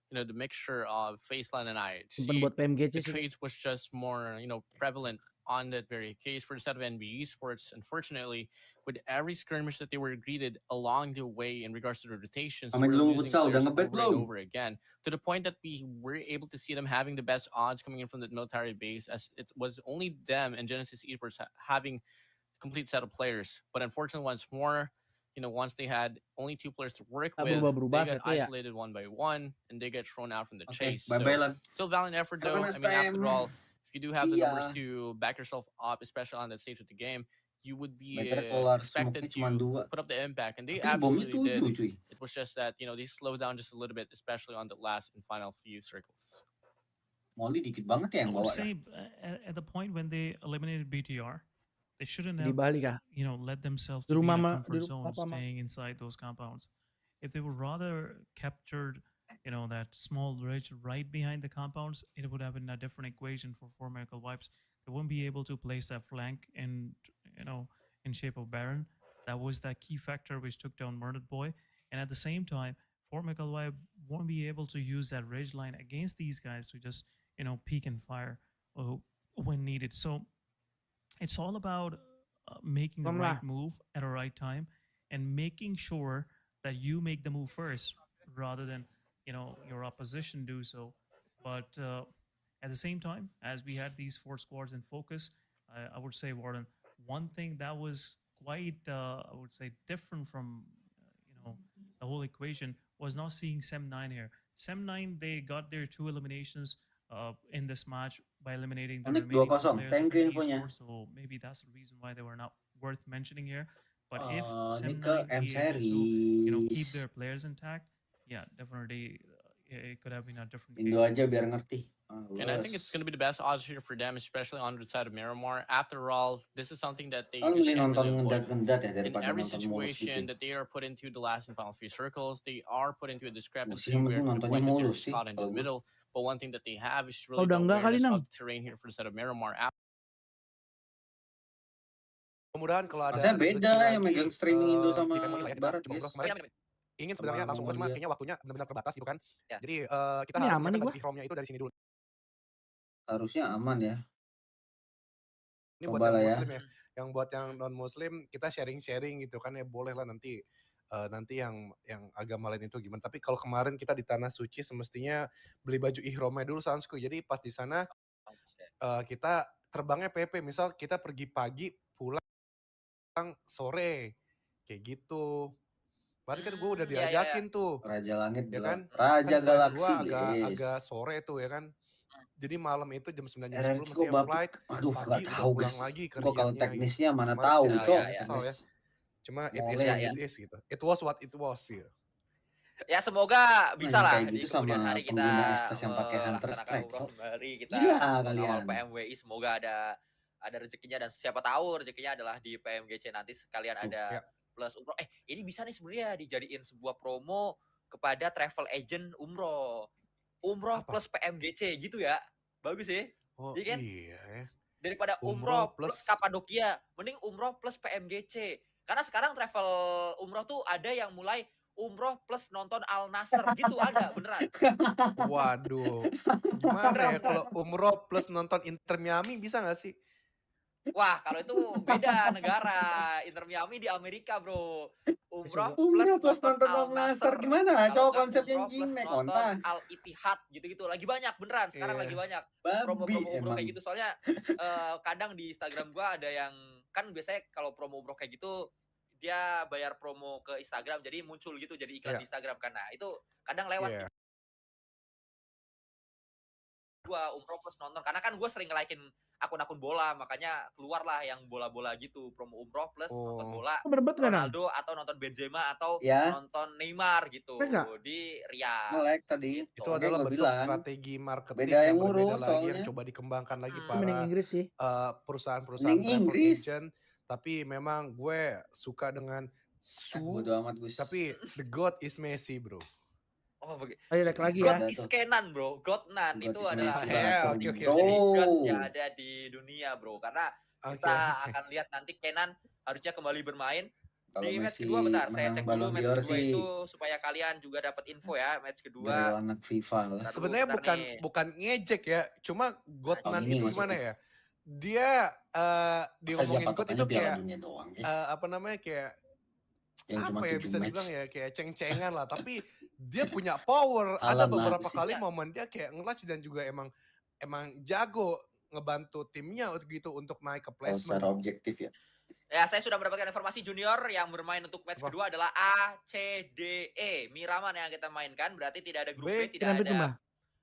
you know, the mixture of Faceline and Simpen IHC, buat PMGC the sih. trades was just more, you know, prevalent on that very case for the set of NB Esports. Unfortunately, with every skirmish that they were greeted along the way in regards to the rotations, they Kami were dulu losing futsal, udah players ngebet over and belum? over again, to the point that we were able to see them having the best odds coming in from the military base, as it was only them and Genesis Esports having complete set of players. But unfortunately, once more, you know, once they had only 2 players to work Tak with, berubah-berubah they got setnya ya. isolated one by one, and they get thrown out from the Oke, chase. bye-bye So Lan. still valiant effort Have a though. nice I mean, after time. all, if you do have the See numbers ya. to back yourself up, especially on that stage of the game, you would be Better kelar expected smoke-nya cuma to 2. put up the impact, and they Tapi bomnya absolutely 7 did. cuy. It was just that, you know, they slowed down just a little bit, especially on the last and final few circles. Molly dikit banget ya I yang would bawa ya. say at the point when they eliminated BTR, they shouldn't Di have, Bali kah? you know, let themselves Di to be in rumah a di comfort rumah zone, apa staying inside those compounds. If they were rather captured, you know, that small ridge right behind the compounds, it would have been a different equation for Four Miracle Vibes. They wouldn't be able to place that flank in, you know, in shape of Baron. That was that key factor which took down Murdered Boy. And at the same time, Four Miracle Vibe won't be able to use that ridge line against these guys to just, you know, peek and fire when needed. So it's all about making the right move at a right time and making sure that you make the move first rather than, you know, your opposition do so. But at the same time, as we had these 4 squads in focus, I would say, Warden, one thing that was quite, I would say, different from, you know, the whole equation was not seeing Sem9 here. Sem9, they got their 2 eliminations in this match by eliminating the Onik remaining 2 2-0. players Thank of you the infonya. esports. So maybe that's the reason why they were not worth mentioning here. But if Ini ke Sem9 M be able to, you know, keep series. their players intact, yeah, definitely it could have been a different Indo case. aja biar ngerti. And I think it's going to be the best odds here for them, especially on the side of Miramar. After all, this is something that they Kan just lebih can't nonton really avoid. ngendat-ngendat ya In daripada every nonton mulus situation gitu. that they are put into the last and final 3 circles, they are put into a discrepancy Yang where penting to the nontonnya point that they're mulus sih caught in the kalau gue. middle. But one thing that they have is really udah the enggak kali, awareness Nang? of the terrain here for the set of Miramar. Mudah-mudahan kalau ada Masanya rezeki beda yang lagi, megang streaming Indo di sama Pemoni lah ya, kita Barat, coba guys. ngobrol kemarin ingin sebenarnya langsung ngobrol, cuma Dia. kayaknya waktunya benar-benar terbatas gitu kan. Ya. Jadi kita Ini harus aman nih menyiapkan gua. baju ihramnya itu dari sini dulu. Harusnya aman ya. Ini buat Coba yang lah ya. muslim ya. Yang buat yang non muslim kita sharing-sharing gitu kan ya, boleh lah nanti yang agama lain itu gimana. Tapi kalau kemarin kita di tanah suci semestinya beli baju ihramnya dulu Sansku. Jadi pas di sana kita terbangnya PP, misal kita pergi pagi pulang sore kayak gitu. Berarti kan gue udah diajakin tuh. Raja Langit Ya kan? Raja Kan flight Galaksi, gua guys. agak sore tuh ya kan. Jadi malam itu jam 9 jam 10 RRQ mestinya kok flight. aduh Pagi nggak udah tahu pulang guys. lagi ke Gua kalau Riyadhnya gitu. teknisnya mana Kemarin tahu sih cok. agak kesel ya. Cuma it is Boleh. what it is gitu. It was what it was gitu. Ya semoga bisa Nah, lah kayak di gitu kemudian sama hari kita pengguna Estes yang pakai Hunter melaksanakan Strike, umroh Cok. sembari kita Gila mengawal kalian. PMWI. Semoga ada rezekinya dan siapa tahu rezekinya adalah di PMGC nanti sekalian ada plus umroh. Ini bisa nih sebenarnya dijadiin sebuah promo kepada travel agent umroh. Umroh plus PMGC gitu ya. Bagus ya. Oh kan? iya ya. Daripada umroh plus Kapadokia, mending umroh plus PMGC. Karena sekarang travel umroh tuh ada yang mulai umroh plus nonton Al Nassr gitu, ada beneran. Waduh. Gimana ya kalau umroh plus nonton Inter Miami bisa nggak sih? Wah, kalau itu beda negara. Inter Miami di Amerika, Bro. Umroh Umroh plus nonton nonton Al Al Nassr Nassr. gimana? Kalau Coba nggak konsepnya umroh anjing plus naik nonton onta. Al Ittihad gitu-gitu. Lagi banyak beneran. Sekarang lagi banyak Babi promo-promo umroh kayak emang. gitu. Soalnya kadang di Instagram gua ada yang kan biasanya kalau promo umroh kayak gitu dia bayar promo ke Instagram, jadi muncul gitu jadi iklan di Instagram kan. Nah, itu kadang lewat gua umroh plus nonton karena kan gua sering nge-like-in akun-akun bola, makanya keluarlah yang bola-bola gitu, promo umroh plus nonton bola Berbet nggak, Nam? Ronaldo atau nonton Benzema atau Ya, nonton Neymar gitu Nggak? di Riyadh. nge-like tadi. Gitu. Itu Makanya adalah gua bentuk bilang, strategi marketing beda yang yang berbeda ngurus lagi yang soalnya. coba dikembangkan lagi Mending para Inggris sih. perusahaan-perusahaan Mending travel Inggris. agent. Tapi memang gue suka dengan Bodo amat, Gus. tapi the god is Messi, bro. Oh, Ayo like lagi God ya. is Kenan, bro. Godnan God itu is adalah Messi, Ya, bacot, oke. jadi God bro. yang ada di dunia, bro. Karena Oke, kita oke. akan lihat nanti Kenan harusnya kembali bermain Kalau di match Messi kedua. Bentar, saya menang cek Ballon dulu match d'Or kedua sih, itu supaya kalian juga dapat info ya. Match kedua. geril anak FIFA lah. Bentar dulu, Sebenarnya bentar nih. bukan ngejek ya, cuma Godnan ini itu gimana maksudnya. ya? Dia diomongin Saja God itu patokannya Piala kayak Dunia doang, guys. apa namanya kayak Yang cuma apa ya 7 bisa dibilang match. ya kayak ceng-cengan lah, tapi dia punya power. Ada Alam lah. beberapa kali momen dia kayak nge-clutch dan juga emang jago ngebantu timnya gitu untuk naik ke Kalau placement. secara objektif ya. Ya, saya sudah mendapatkan informasi junior yang bermain untuk match kedua adalah ACDE. Miraman yang kita mainkan, berarti tidak ada grup B, tidak Kenapa itu, ada Mbah?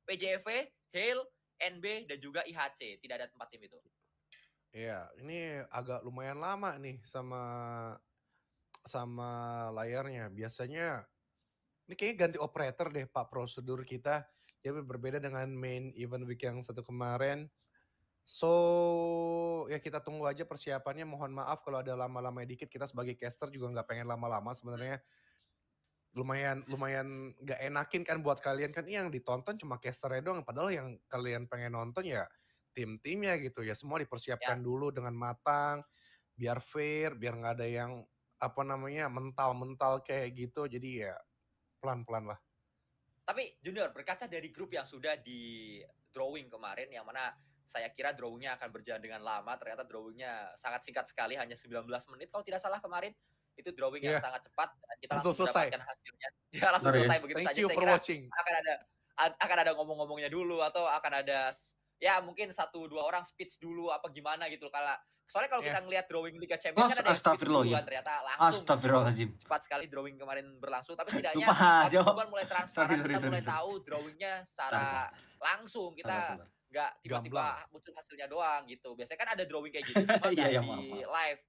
PJV, Hail, NB, dan juga IHC. Tidak ada 4 tim itu. Iya, ini agak lumayan lama nih sama layarnya. Biasanya ini kayaknya ganti operator deh Pak prosedur kita. Dia berbeda dengan main event week yang satu kemarin. So, ya kita tunggu aja persiapannya. Mohon maaf kalau ada lama-lama dikit. Kita sebagai caster juga nggak pengen lama-lama sebenarnya. Lumayan nggak enakin kan buat kalian kan. Yang ditonton cuma casternya doang. Padahal yang kalian pengen nonton ya tim-timnya gitu ya. Semua dipersiapkan dulu dengan matang. Biar fair, biar nggak ada yang apa namanya mental-mental kayak gitu. Jadi ya pelan-pelan lah. Tapi Junior, berkaca dari grup yang sudah di drawing kemarin, yang mana saya kira drawingnya akan berjalan dengan lama, ternyata drawingnya sangat singkat sekali, hanya 19 menit kalau tidak salah kemarin. Itu drawing yang sangat cepat, dan kita langsung mendapatkan hasilnya. Ya langsung selesai begitu saja. Saya kira akan ada ngomong-ngomongnya dulu, atau akan ada ya mungkin 1-2 orang speech dulu apa gimana gitu. Soalnya kalau kita ngelihat drawing Liga Champions kan ada yang speech dulu kan, ternyata langsung cepat sekali drawing kemarin berlangsung. Tapi setidaknya pubgmobile mulai transparan, kita mulai tahu drawingnya secara langsung. Kita nggak tiba-tiba muncul hasilnya doang gitu. Biasanya kan ada drawing kayak gitu, cuma di live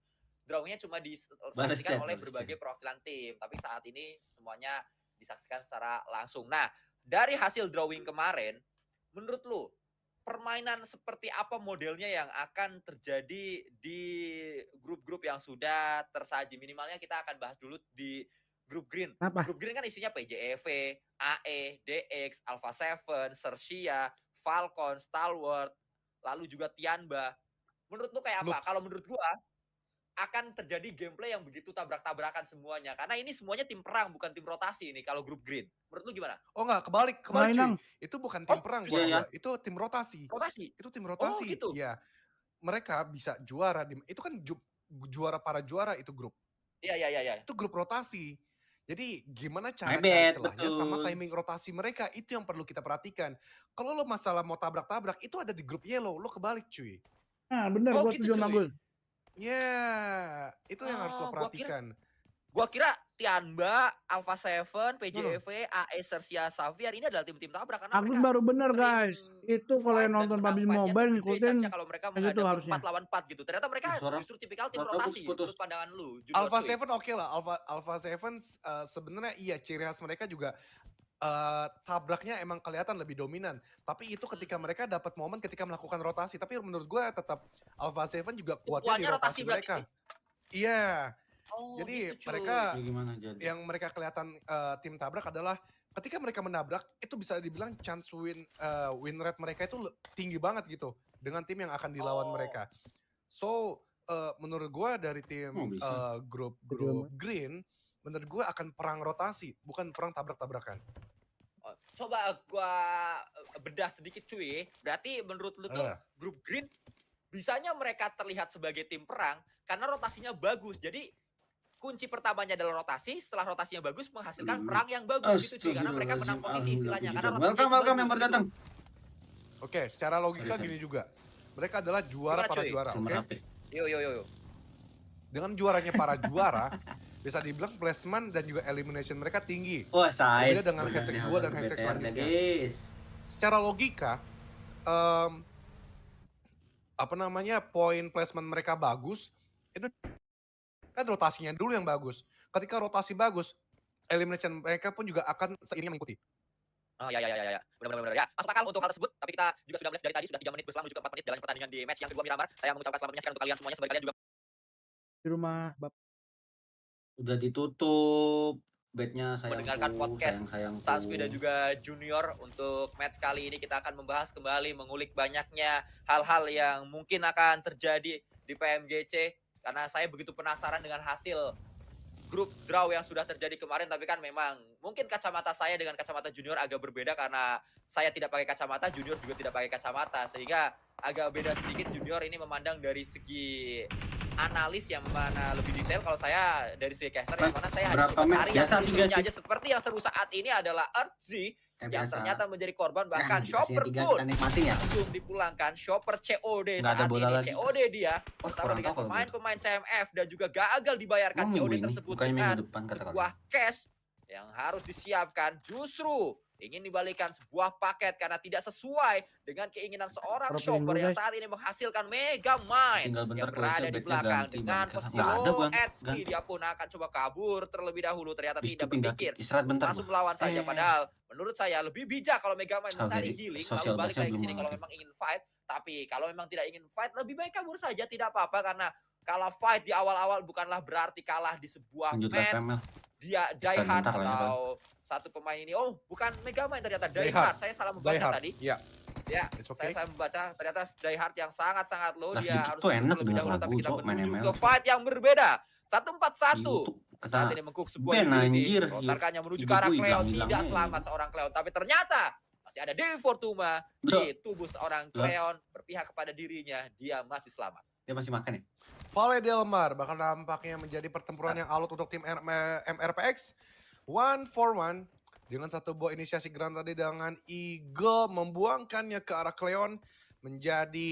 drawingnya cuma disaksikan oleh berbagai perwakilan tim. Tapi saat ini semuanya disaksikan secara langsung. Nah, dari hasil drawing kemarin, menurut lu permainan seperti apa modelnya yang akan terjadi di grup-grup yang sudah tersaji? Minimalnya kita akan bahas dulu di grup green. Apa? Grup green kan isinya PJEV, AE, DX, Alpha 7, Cersia, Falcon, Stalwart, lalu juga Tianba. Menurut lu kayak apa? Kalau menurut gua akan terjadi gameplay yang begitu tabrak-tabrakan semuanya. Karena ini semuanya tim perang, bukan tim rotasi nih kalau grup green. Menurut lu gimana? Oh enggak, kebalik cuy. Itu bukan tim perang buat gua. Itu tim rotasi. Itu tim rotasi. Oh gitu? Ya, mereka bisa juara. Itu kan juara para juara itu grup. Iya. Itu grup rotasi. Jadi gimana cara cari celahnya sama timing rotasi mereka. Itu yang perlu kita perhatikan. Kalau lo masalah mau tabrak-tabrak, itu ada di grup yellow. Lo kebalik cuy. Nah bener, gue setuju sama Gus. Ya, itu yang harus lo perhatikan. Gua kira Tianba, Alpha 7, PJEV, AE, Cersia, Xavier ini adalah tim-tim tabrak karena Agus baru bener guys. Itu kalau yang nonton PUBG Mobile ngikutin kalau mereka gitu harusnya. 4 lawan 4 gitu. Ternyata mereka justru tipikal tim rotasi. Menurut pandangan lu. Alpha 7 oke lah. Alpha 7 sebenarnya iya ciri khas mereka juga tabraknya emang kelihatan lebih dominan. Tapi itu ketika mereka dapat momen ketika melakukan rotasi. Tapi menurut gue tetap Alpha 7 juga kuatnya di rotasi mereka. Iya. Jadi gitu, mereka yang mereka kelihatan tim tabrak adalah ketika mereka menabrak itu bisa dibilang chance win rate mereka itu tinggi banget gitu dengan tim yang akan dilawan mereka. So menurut gue dari tim grup green menurut gue akan perang rotasi bukan perang tabrak-tabrakan. Coba gua bedah sedikit cuy. Berarti menurut lu tuh grup green bisanya mereka terlihat sebagai tim perang karena rotasinya bagus. Jadi kunci pertamanya adalah rotasi, setelah rotasinya bagus menghasilkan perang yang bagus gitu cuy, karena mereka menang posisi istilahnya karena rotasinya Welcome yang bagus, baru gitu. datang. Oke, secara logika Sorry. gini juga. Mereka adalah juara Gimana, para cuy? juara, Nomor oke? HP. Yo. Dengan juaranya para juara, bisa dibilang placement dan juga elimination mereka tinggi. Oh, size. Beda dengan Hextech 2 dan Hextech selanjutnya. Guys. Secara logika, poin placement mereka bagus, itu kan rotasinya dulu yang bagus. Ketika rotasi bagus, elimination mereka pun juga akan seiringnya mengikuti. Oh ya. Benar ya. Masuk akal untuk hal tersebut, tapi kita juga sudah melihat dari tadi sudah 3 menit berselang menuju ke 4 menit jalannya pertandingan di match yang kedua Miramar. Saya mengucapkan selamat menyaksikan untuk kalian semuanya sebagai kalian juga Di rumah Bapak. Udah ditutup bednya sayangku, mendengarkan podcast sayangku. Sansui dan juga Junior. Untuk match kali ini kita akan membahas kembali, mengulik banyaknya hal-hal yang mungkin akan terjadi di PMGC karena saya begitu penasaran dengan hasil grup draw yang sudah terjadi kemarin. Tapi kan memang mungkin kacamata saya dengan kacamata Junior agak berbeda karena saya tidak pakai kacamata, Junior juga tidak pakai kacamata, sehingga agak beda sedikit. Junior ini memandang dari segi analis yang mana lebih detail, kalau saya dari segi caster yang mana saya hanya coba cari yang serunya aja. Seperti yang seru saat ini adalah Earthzy yang ternyata menjadi korban, bahkan Shopper pun langsung dipulangkan. Shopper COD saat ini, COD dia bersama dengan pemain-pemain CMF dan juga gagal dibayarkan COD tersebut dengan sebuah cash yang harus disiapkan. Justru ingin dibalikan sebuah paket karena tidak sesuai dengan keinginan seorang shopper yang saat ini menghasilkan mega mine yang berada di belakang dengan posisi low HP. Dia pun akan coba kabur terlebih dahulu, ternyata tidak berpikir langsung melawan saja. Padahal menurut saya lebih bijak kalau mega mine mencari healing lalu balik lagi ke sini kalau memang ingin fight. Tapi kalau memang tidak ingin fight, lebih baik kabur saja, tidak apa-apa, karena kalah fight di awal-awal bukanlah berarti kalah di sebuah match. Dia diehard atau satu pemain ini, oh bukan Megamind ternyata, diehard. Saya salah membaca tadi. Ya, saya salah membaca, ternyata diehard yang sangat-sangat low. Dia harus lebih dahulu, tapi kita menuju ke fight yang berbeda. 1-4-1. Saat ini mengkuk sebuah unit, lontarkannya menuju ke arah Cleon. Tidak selamat seorang Cleon, tapi ternyata masih ada Dewi Fortuna di tubuh seorang Cleon berpihak kepada dirinya. Dia masih selamat. Dia masih makan ya? VIII Delmar bakal nampaknya menjadi pertempuran yang alot untuk tim MRPX. 1-for-1 dengan satu buah inisiasi grand tadi dengan Eagle membuangkannya ke arah Cleon, menjadi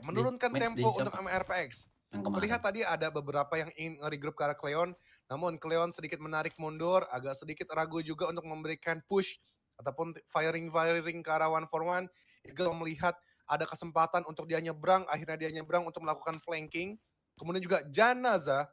menurunkan tempo untuk MRPX. Terlihat tadi ada beberapa yang ingin regroup ke arah Cleon, namun Cleon sedikit menarik mundur, agak sedikit ragu juga untuk memberikan push ataupun firing ke arah 1-for-1. Eagle melihat ada kesempatan untuk dia nyebrang, akhirnya dia nyebrang untuk melakukan flanking. Kemudian juga Janaza,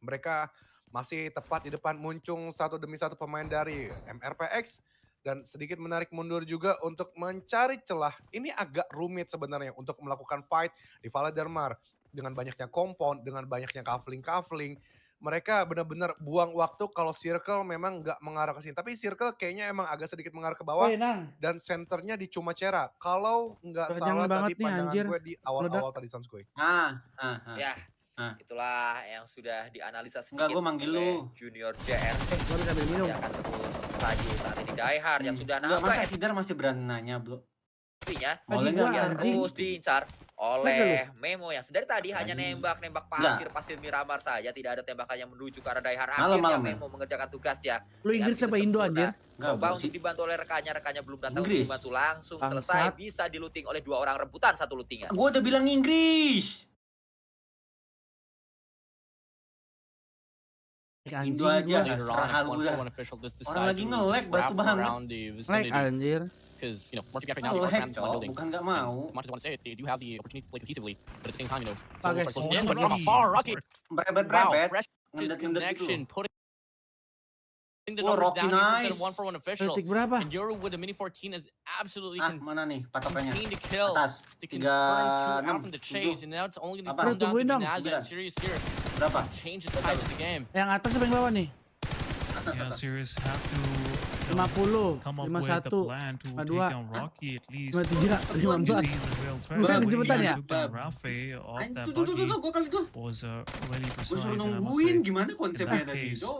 mereka masih tepat di depan muncung satu demi satu pemain dari MRPX dan sedikit menarik mundur juga untuk mencari celah. Ini agak rumit sebenarnya untuk melakukan fight di VIII Delmar dengan banyaknya compound, dengan banyaknya kafling. Mereka benar-benar buang waktu kalau circle memang nggak mengarah ke sini. Tapi circle kayaknya emang agak sedikit mengarah ke bawah. Dan senternya di Cumacera. Kalau nggak salah tadi pandangan gue di awal-awal tadi Sanskui. Ya, itulah yang sudah dianalisa sedikit oleh Junior JR. Dia akan terus saja saat ini diehard yang sudah nambah. Masa Sidar masih berani nanya, bro? Artinya, dia terus diincar oleh Memo yang sedari tadi hanya nembak pasir Miramar saja, tidak ada tembakan yang menuju ke arah diehard. Akhirnya Memo mengerjakan tugasnya. Lu Inggris apa Indo anjir? Coba untuk dibantu oleh rekannya belum datang untuk dibantu, langsung selesai, bisa diluting oleh 2 orang, rebutan satu lutingan. Gua udah bilang Inggris. Indo aja serah lu dah. Orang lagi nge-lag batu banget. Lag anjir. Because bukan nggak mau. Berebet. Rocky nice. Detik berapa? And Euro with the Mini 14 is absolutely mana nih patokannya? keen to kill. Atas. To confirm 2 out from the chase, and now it's only going to come down to Naza and Sirius here. Berapa? Change the tide of the game. Yang atas apa yang bawah nih? Yeah, Sirius have to 50, come up 51, with a plan to take 52, down Rocky at least. 53, 54. He's a real threat. Bukan When he kecepatan ya? took down Rafe off that Tuh, buggy gua kali tuh. was really precise. Gua suruh And I must nungguin say, gimana konsepnya that tadi, case, Cok.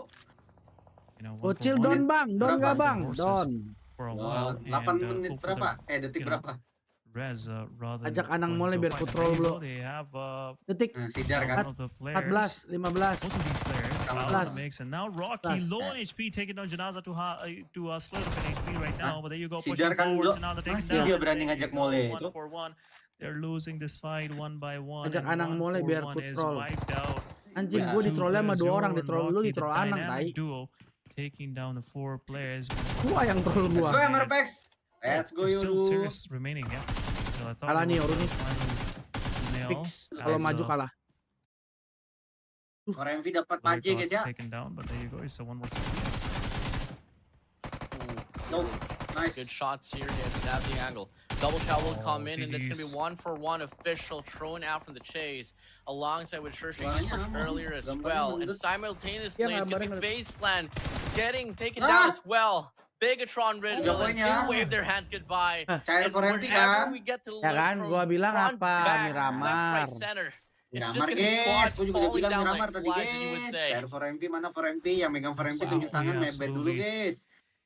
you know, Bocil 1-for-1 don bang, don nggak bang, don. for a while. 8 menit berapa? Detik berapa? Reza rather Ajak than Anang going mulai to biar find ku a troll Mini, bro. though. They have Detik Sidar kan. one of the players. 14, 15. Both of these players Sama out of the Plus. mix, and now Rocky Plus. low on HP taking down Janaza to slit of an HP right now. But there you go, Sidar pushing kan forward. lo, Janaza taken masih down. dia and berani there ngajak you go, mole 1 itu. for 1. They're losing this fight 1 by 1, Ajak and Anang 1 mulai for biar 1 ku is troll. wiped out. Anjing Nah. gue ditrollnya sama 2 orang, Zoro and ditroll lu, Rocky, the ditroll Anang dynamic tai. duo, taking down the 4 players. Gua yang troll Let's gua. go MRPX. Let's go There's still Yoru. serious remaining, yeah. So I thought Kalah it nih was Yoru the nih. final nail Fix. Kalau as, maju kalah. For MV dapat player paje guys got ya. taken down, but there you go. It's a 1 versus 2. No. Nice. Good shots here. He stabs the angle. Double shot will come in, and it's going to be GG's. 1 for 1 official thrown out from the chase, alongside with Shure Warnanya pushed aman. earlier as Gambarnya well. And mundur. simultaneously, Yeah, it's going to be gambarnya phase plan getting taken down as well. Bigatron Udah Riddle and poinnya. still wave their hands goodbye. Cair And for MV wherever kan. we get to Ya look kan, from gua bilang front, apa, back, Miramar. left, right, center. It's just Miramar going to be guys, squads gue juga udah falling bilang down Miramar like tadi flies, as you would guys. say. Cair for MP, mana for MP? Yang megang for MP Absolutely, tunjuk tangan, mebet dulu absolutely. guys.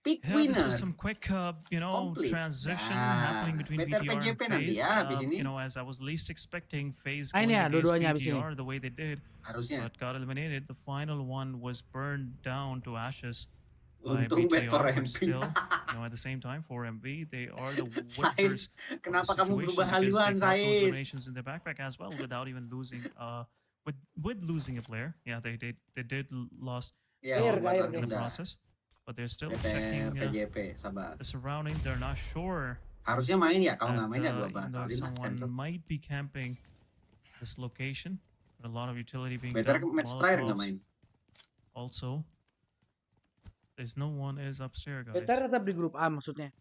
Pick Yeah, this winner. was some quick, Complete. transition Nah, happening between better BTR and PJP nanti FaZe. ya habis ini. As I was least expecting FaZe Ah, going ini ya, against dua-duanya habis ini. BTR the way they did, Harusnya. but got eliminated. The final one was burned down to ashes by Untung bet for BTR, but MP. still, at the same time, for MV, they are the Sais, winners of kenapa the kamu situation berubah because they haluan, got those Sais? eliminations in their backpack as well without even losing, with losing a player. Yeah, they did lost Ya, Air, obat air, in the udah. process, but they're still BTR, checking PJP, sabar. the surroundings. They're not sure Harusnya main ya, kalau that nggak main ya gue even though batalin lah. someone Cancel. might be camping this location, but a lot of utility being Better done. match terakhir nggak Molotovs main. also. There's no one is upstairs, guys. Better tetap di grup A maksudnya.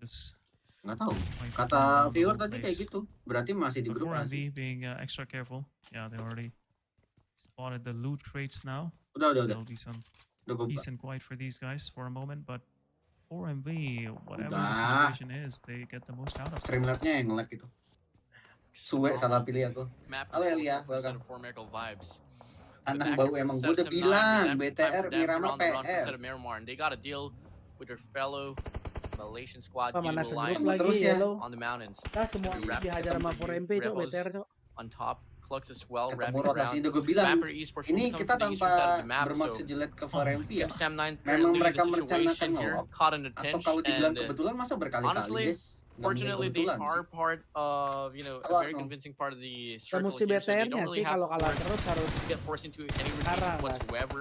Just Nggak tahu. might Kata burn down the viewer whole tadi kayak place. gitu. Berarti masih di But grup for A MV sih. being extra careful, yeah, they already spotted the loot crates now. Udah. There'll be some Udah gue peace and quiet for these guys for a moment, but for MV, whatever the Udah. situation is, they get the most out of it. Streamlabnya yang nge-lag gitu. Suwe salah pilih aku. Map Halo, control Elia, here instead welcome. of 4 Miracle vibes. Anang Back bau here from emang gue udah 779, bilang redemption time BTR for them. They're Miramar on the run PR. instead of Miramar, and they got to deal with their fellow Malaysian squad Apa mana Indo segrup Lian Terus lagi ya. Yellow. on the mountains. Kita semua Raptors dihajar sama ketemu 4MP cok, Rebels BTR cok. on top. Clux as well, Ketemu wrapping rotasi around. udah gue bilang. Rapper Esports will Ini come kita from the tanpa eastern side of the map, bermaksud so jelek ke 4MP ya. Team Sam9 Memang currently in mereka the merencanakan situation here, nge-lock. caught in a Atau pinch, kalau dibilang and kebetulan masa berkali-kali honestly, guys. Nggak mungkin fortunately they kebetulan are sih. part of, a Halo, very Arno. convincing part of the Ya circle mesti here, so they BTR-nya don't really sih have kalau to kalah terus harus get forced into any Parah, routine guys. whatsoever.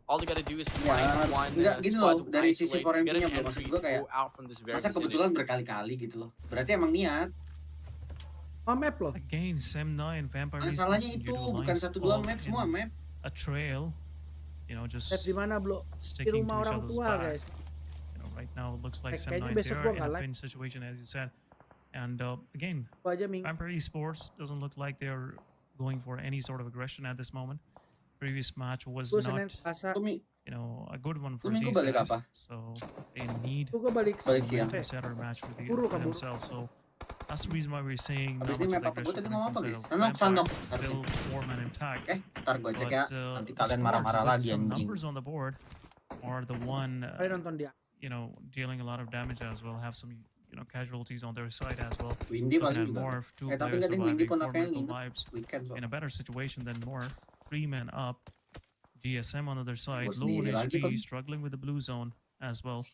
All they gotta do is Ya, find one enggak gini squad loh, to dari sisi isolate, 4MP get nya an bro, maksud entry, gue kayak go out from this very masa vicinity. kebetulan berkali-kali gitu loh. Berarti emang niat. Oh map loh. Again, Sam9, Vampire Masalahnya Esports, itu you do bukan lines satu dua all map, semua in map. a trail, just Map di mana bro? Di sticking to rumah each orang other's tua back. guys. Right now, it looks like Kayaknya Sam9 besok they gua are in nggak a live. pinch situation, as you said. And again, Gua aja Ming. Vampire Esports doesn't look like they're going for any sort of aggression at this moment. Previous match was Gua Senin not, Selasa. Tumi, a good one for Minggu these balik guys. apa? So they need Gua balik Balik siang. siang. to set a match for Buru, for kabur. themselves. So that's the reason why we're saying Habis not ini much map of apa? Gue aggression tadi coming ngomong apa from guys? side of Sanok, Vampire. sanok. Still 4-man intact. Ntar gue cek ya. But Nanti the kalian Squads marah-marah with lagi some anjing. numbers on the board are the one Kalian nonton dia. dealing a lot of damage as well, have some casualties on their side as well. Windy Looking paling at juga. Morph, two Tapi players nggak ding, Windy surviving, pun 4 anaknya Miracle lima. Vibes Weekend so. in a better situation than Morph. 3 men up. GSM on the other side, Bos low on sendiri lagi, HP, Bang. struggling with the blue zone as well.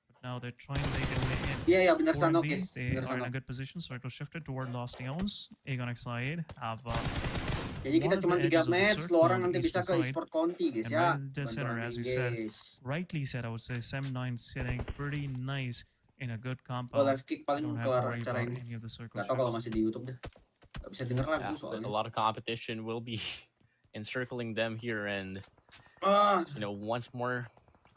But now they're trying to make their way in. Iya ya benar For Sanok MV, guys. they Benar are in a Sanok. good position, so it was shifted toward Lost Neons. Aegon X8 have Jadi kita one of cuma the 3 edges of the match, circle lo orang on the nanti bisa eastern ke side. e-sport Conti guys And ya. right at the center, Bantuan as you main, said, guys. rightly said, I would say Sam9 sitting pretty nice in a good Kalau compound. live kick paling Don't have to kelar worry acara about ini. any of the circle Gak tau kalau shifts. masih di YouTube deh. Gak bisa denger lagu Yeah, a soalnya. lot of competition will be encircling them here, and Ah, once more,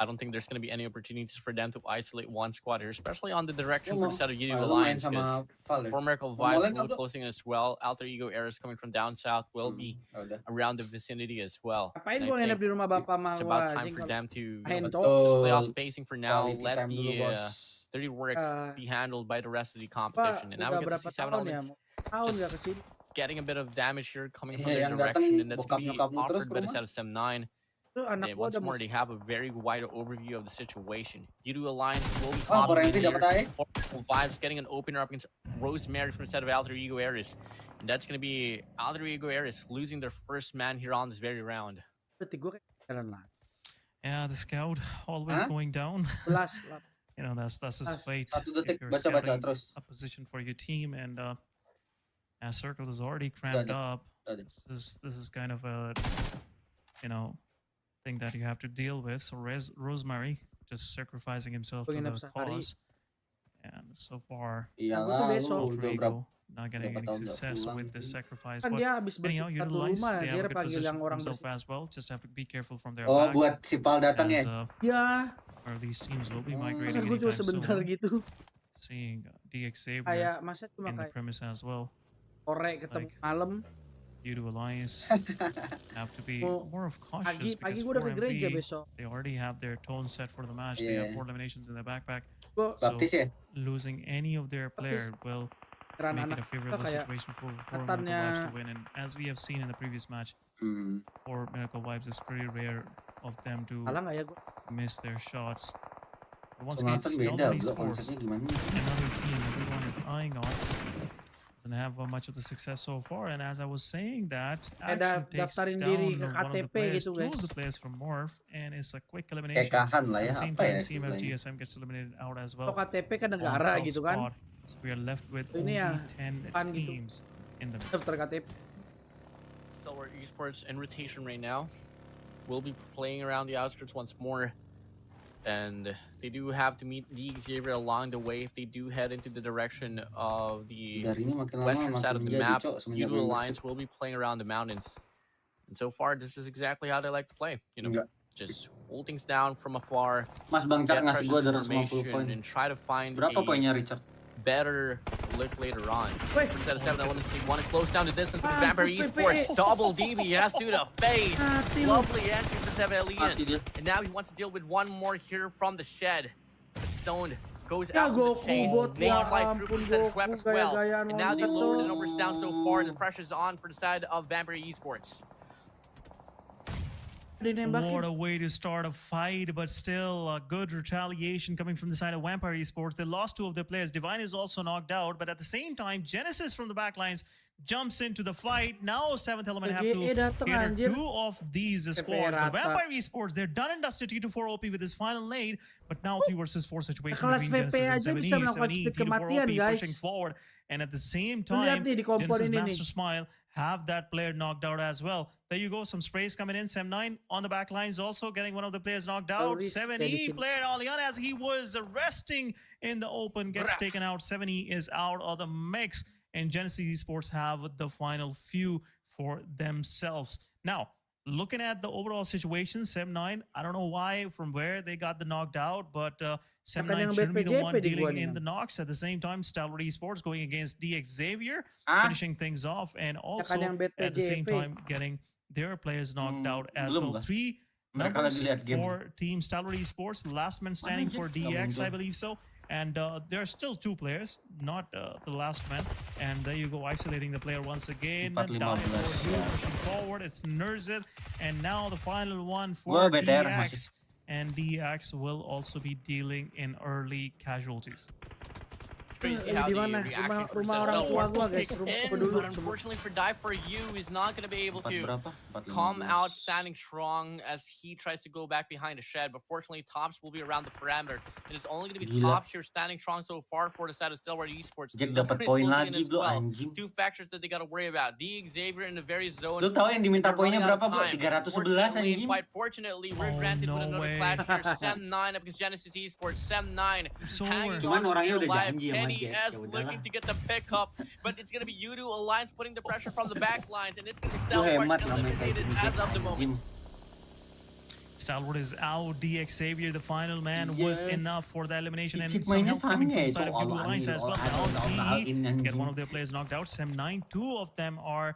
I don't think there's going to be any opportunities for them to isolate one squad here, especially on the direction for the set of Udo lu main Alliance, sama because Val ya? 4 Miracle Mau Vibes mulai will nggak, be bro? closing as well. Alter Ego Eras coming from down south will be Udah. around the vicinity as well. Ngapain And gua I nginep think di rumah bapak sama it's gua about time anjing for kalau them to main just cok. play off pacing for now, Quality let time dulu the bos. dirty work Eh, be handled by the rest of the Pak competition. And now udah we get to berapa see 7 tahun ya? Elements Tahun just gak kesini. getting a bit of damage here coming from Iya, their yang datang direction, and that's going to be bokap-nyokapmu terus offered ke by the rumah. set of Sem9. Itu anak And gua once ada more, mus they have a very wide overview of the situation. U2 Alliance will be Oh, top Forensic here. dapat aja. Vibes getting an opener up against Rosemary from the set of AIRO Aio271g. And that's going to be AIRO Aio271g losing their first man here on this very round. berarti gua kayak jalan lah. Yeah, the scout always Huh? going down. 11 You know, that's his As- fate. 1 If detik, you're baca scouting terus. a position for your team, and as circle is already cramped ada. up, Ada. this is kind of a thing that you have to deal with. So Rosemary just sacrificing himself to Pengen the sehari. cause, and so far Iyalah, besok. lu udah berapa Ultrago not getting berapa any tahun nggak success pulang with this sih? sacrifice. Kan But dia habis bersih anyhow, satu utilize, rumah, they have dia a good panggil position yang for orang themselves bersih. as well. Just have to be careful from their Oh, back, buat Sipal datang as ya? Ya, or these teams will be Oh. migrating masa gua cuma anytime sebentar soon. gitu. Seeing DXA Kayak masa cuma in the kayak premise as well. sore It's ketemu like- malam. U2 Alliance have to be Mau more of cautious Pagi because gua udah ke gereja 4MV, besok. they already have their tone set for the match. They have Yeah. 4 eliminations in their backpack. Gua So Baptis ya? losing any of their player will keren make it anak a favorable kayak situation for katanya- Miracle Vibes to win. And as we have seen in the previous match, Hmm. for Miracle Vibes, it's pretty rare of them to salah nggak ya gua? miss their shots. But once again, Sonatan Stealth beda, bro. Esports, Konsepnya gimana? another team everyone is eyeing on, doesn't have much of the success so far. And as I was saying that, Kayak actually takes daftarin down diri ke one of the KTP players, gitu, two guys. of the players from Morph, and it's a quick Kayak elimination. Kahan lah At ya, the same apa ya time, CMF istilahnya? GSM gets eliminated out as Atau well. KTP ke on negara 12 gitu kan. spot. So we are left with Ini only ya, 10 fun gitu. teams in the mix. Daftar KTP. Stellar Esports in rotation right now. We'll be playing around the outskirts once more. And they do have to meet the Xavier along the way if they do head into the direction of the Darinya makin lama western side makin of the menjadi, map. Cok, semenjak U2 membership. Alliance will be playing around the mountains. And so far, this is exactly how they like to play. You know, Enggak. just hold things down from afar, Mas Bang Car get ngasih precious gua 250 information, poin. and try to find Berapa a poinnya Richard? better look later on. Wait. Set of 7 elements, he want to close down the distance with the Ah, Vampire push Esports. PPE. Double DB has to the face. Mati lu. Lovely entry for 7 Mati Lian. dia. And now he wants to deal with one more here from the shed. But Stoned goes Ya out with Goku the chase. bot, Main ya fly ampun through set of Schwepp Goku as well. gaya-gayaan And now they wanget, lower the Cok. numbers down so far. The pressure's on for the side of Vampire Esports. Dinembakin. What a way to start a fight, but still a good retaliation coming from the side of Vampire Esports. They lost 2 of their players. Divine is also knocked out, but at the same time, Genesis from the backlines jumps into the fight. Now 7th Element have to PGE dateng, cater anjir. 2 of these squads. rata. But Vampire Esports, they're done and dusted T24 OP with this final lane, but now 3 versus 4 situation Kelas between PP Genesis aja and bisa 7E. melakukan 7E, speed T24 kematian, OP guys. pushing forward, and at the same Lu lihat time, nih di kompor Genesis ini nih. Master Smile have that player knocked out as well. There you go, some sprays coming in. Sem9 on the back lines also getting one of the players knocked out. risk 7E medicine. player Lian, as he was resting in the open, gets taken out. 7E is out of the mix, and Genesis Esports have the final few for themselves. Now, looking at the overall situation, Sem9, I don't know why, from where they got the knocked out, but Sem9 yang shouldn't be the BPJP one di dealing gua nih, in Nam. the knocks. At the same time, Stellar Esports going against DX Xavier, Ah. finishing things off, and also yang at the same BPJP. time getting their players knocked out as belum well. kah? 3 Mereka numbers lagi lihat game. for Team Stellar Esports. Last man standing anjir, for nggak DX, I muncul. believe so. And there are still 2 players, not the last man. And there you go, isolating the player once again. 4-15 Down in belas, for you, ya. pushing forward. It's Nurzid. And now the final one Gua for BTR DX. masih. And DX will also be dealing in early casualties. It's crazy Eh, how di the mana? reaction for Rumah orang Cesaro tua gua, will guys. kick Rumah in, gua dulu. but unfortunately for Die For You, he's not going to be able 4 to berapa? 4-15. come out standing strong as he tries to go back behind the shed. But fortunately, Tops will be around the perimeter. And it's only going to be Gila. Tops here standing strong so far for the side of Stellar Esports. Jack Someone dapat is poin closing in lagi as bro, well. anjing. 2 factors that they got to worry about. The Xavier in the very zone. Lu tahu yang diminta They're running poinnya out of berapa bro? time. 311 Fortunately, anjing. quite fortunately, we're Oh, granted with no another way. clash here. Sem9 up against Genesis Esports. Sem9 It's hanging over. Cuman on orangnya for udah dear life. janji sama Kenny Jack, S ya udahlah. looking to get the pickup, but it's going to be U2 Alliance putting the pressure from the back lines, and it's going to be Lu Stalwart hemat namanya kayak eliminated gini as Jack, of the moment. anjing. Stalwart is out. DX Xavier, the final man, was Yeah. enough for the elimination. And Cicit some mainnya help coming sama from ya, the side itu of Google Alliance as well. Now all he in get anjing. one of their players knocked out. Sem9, 2 of them are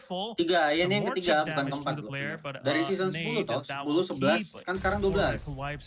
careful. Tiga, ya Some ini yang more ketiga, chip bukan damage keempat to the loh. player, Bener. but Dari season 10 nade toh, that 10, will 11, keep kan sekarang 12. Oracle Wipes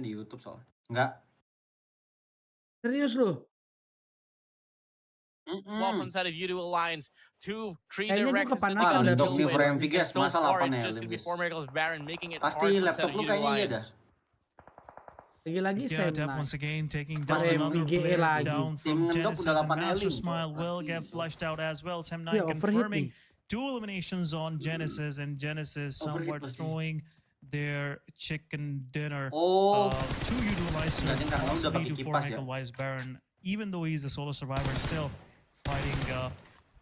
di YouTube soalnya. Enggak. Serius lu? 12 on side of Udo Alliance. 2, 3 Kayaknya gua directions that they kepanasan can dah Untuk go nih PC with. for gua MV nih. And guys, so masa far, 8 it's ya just going to be guys. 4 Miracles Baron, making it Pasti hard for the side laptop of lu Udo kayaknya iya dah. Alliance. Lagi Yeah, Dep Semna. once again taking Mas down another MVGE player lagi. down Tim from ngendok Genesis, udah and 8 Master elim tuh. Smile will Pasti get itu. flushed out as well. Iya, Sam9 overheat confirming nih. 2 eliminations on Genesis, and Genesis Overheat somewhat pasti. throwing their chicken dinner Oh, to utilize berarti karena udah possibly pakai to kipas ya. Michael Wise Baron, even though he's a solo survivor, still fighting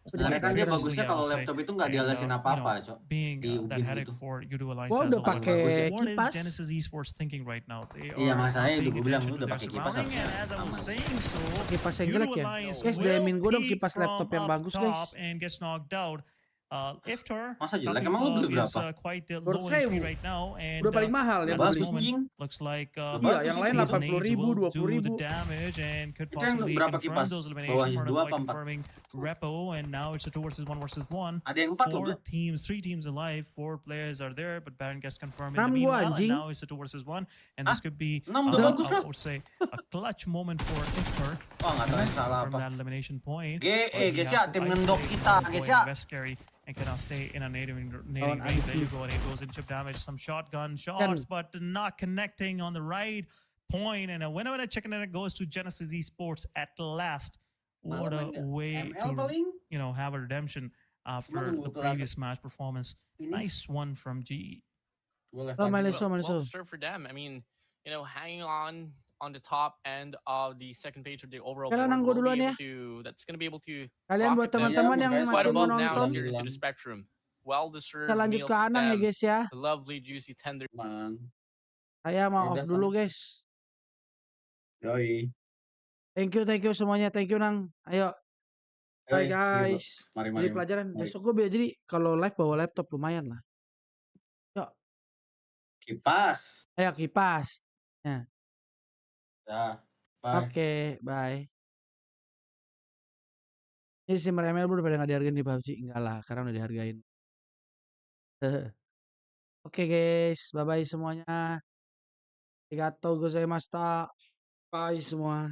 Sebenarnya kan dia bagusnya kalau vigorously, I would say, laptop itu nggak and dialasin you know, apa-apa, Cok. being Di that ubin headache gitu. for Udo Alliance Gua as udah well. Paling bagus ya. pakai What is kipas. Genesis Esports thinking right now? They Iya, are makanya paying gue bilang attention lu to udah their pakai kipas surrounding, and harusnya as I was aman. saying so, Kipas yang jelek Udo ya. Alliance Guys, will DM-in gua dong peak kipas laptop from yang up bagus, top guys. and gets knocked out. Iftar Masa jelek? Coffee Emang lu Club beli is berapa? quite low Menurut in saya HP right now, and udah paling mahal Udah yang at this beli. bagus moment anjing. looks like Udah Iya, bagus yang itu. lain his 80.000, nades will do 20.000. the damage and could Itu yang possibly berapa confirm kipas? those eliminations. Bawahnya 2 Murderboy apa 4? confirming Repo, and now it's a 2 versus 1 versus 1. Ada yang 4 loh, Bro. 3 teams alive, 4 players are there, but Baron gets confirmed in 6 the gua meanwhile, and anjing. now it's a 2 versus 1, and this could be 6 udah bagus I lah. would say a clutch moment for Iftar Oh, nggak tahu yang salah from apa. that elimination point. GE But he guys has ya, to tim ngendok isolate kita Motherboy guys and ya. West Carry and cannot stay in a native Lawan range. There you Icue. go, and it goes in chip damage, some shotgun Kan shots, but not connecting on the right point. And a winner chicken dinner goes to Genesis Esports at last. What Malam a main way ML to paling. have a redemption Cuma after tunggu the kelar previous match performance. ini. Nice one from GE. Gue live Oh, lagi. Maliso, Well Maliso. deserved for them. I mean, hanging on the top end of the second page of the overall Kalian board nanggo will be duluan able ya. to. That's going to be able to Kalian buat rocket them teman-teman Iya, yang makanya quite masih mau above now nonton, here into hilang. the spectrum. Well deserved kita lanjut meal ke for Anang ya them. guys ya. A lovely juicy tender. Man. Saya mau Udah off sana. dulu guys. Yoi. Thank you semuanya. Thank you Nang. Ayo. Bye Yoi. Iya, Bro. guys. Mari Jadi mari. pelajaran. Mari. Besok gue jadi kalau live bawa laptop lumayan lah. Yuk. Kipas. Ayo kipas. Ya. Dah. Bye. Oke, bye. Ini si ML udah pada nggak dihargain di PUBG. Enggak lah, karena udah dihargain. Oke guys, bye-bye semuanya. Arigatou gozaimashita. Bye semua.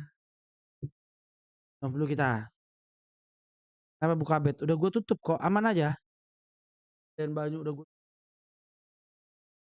Nah, dulu kita. Kenapa buka bed? Udah gue tutup kok, aman aja. Dan baju udah gue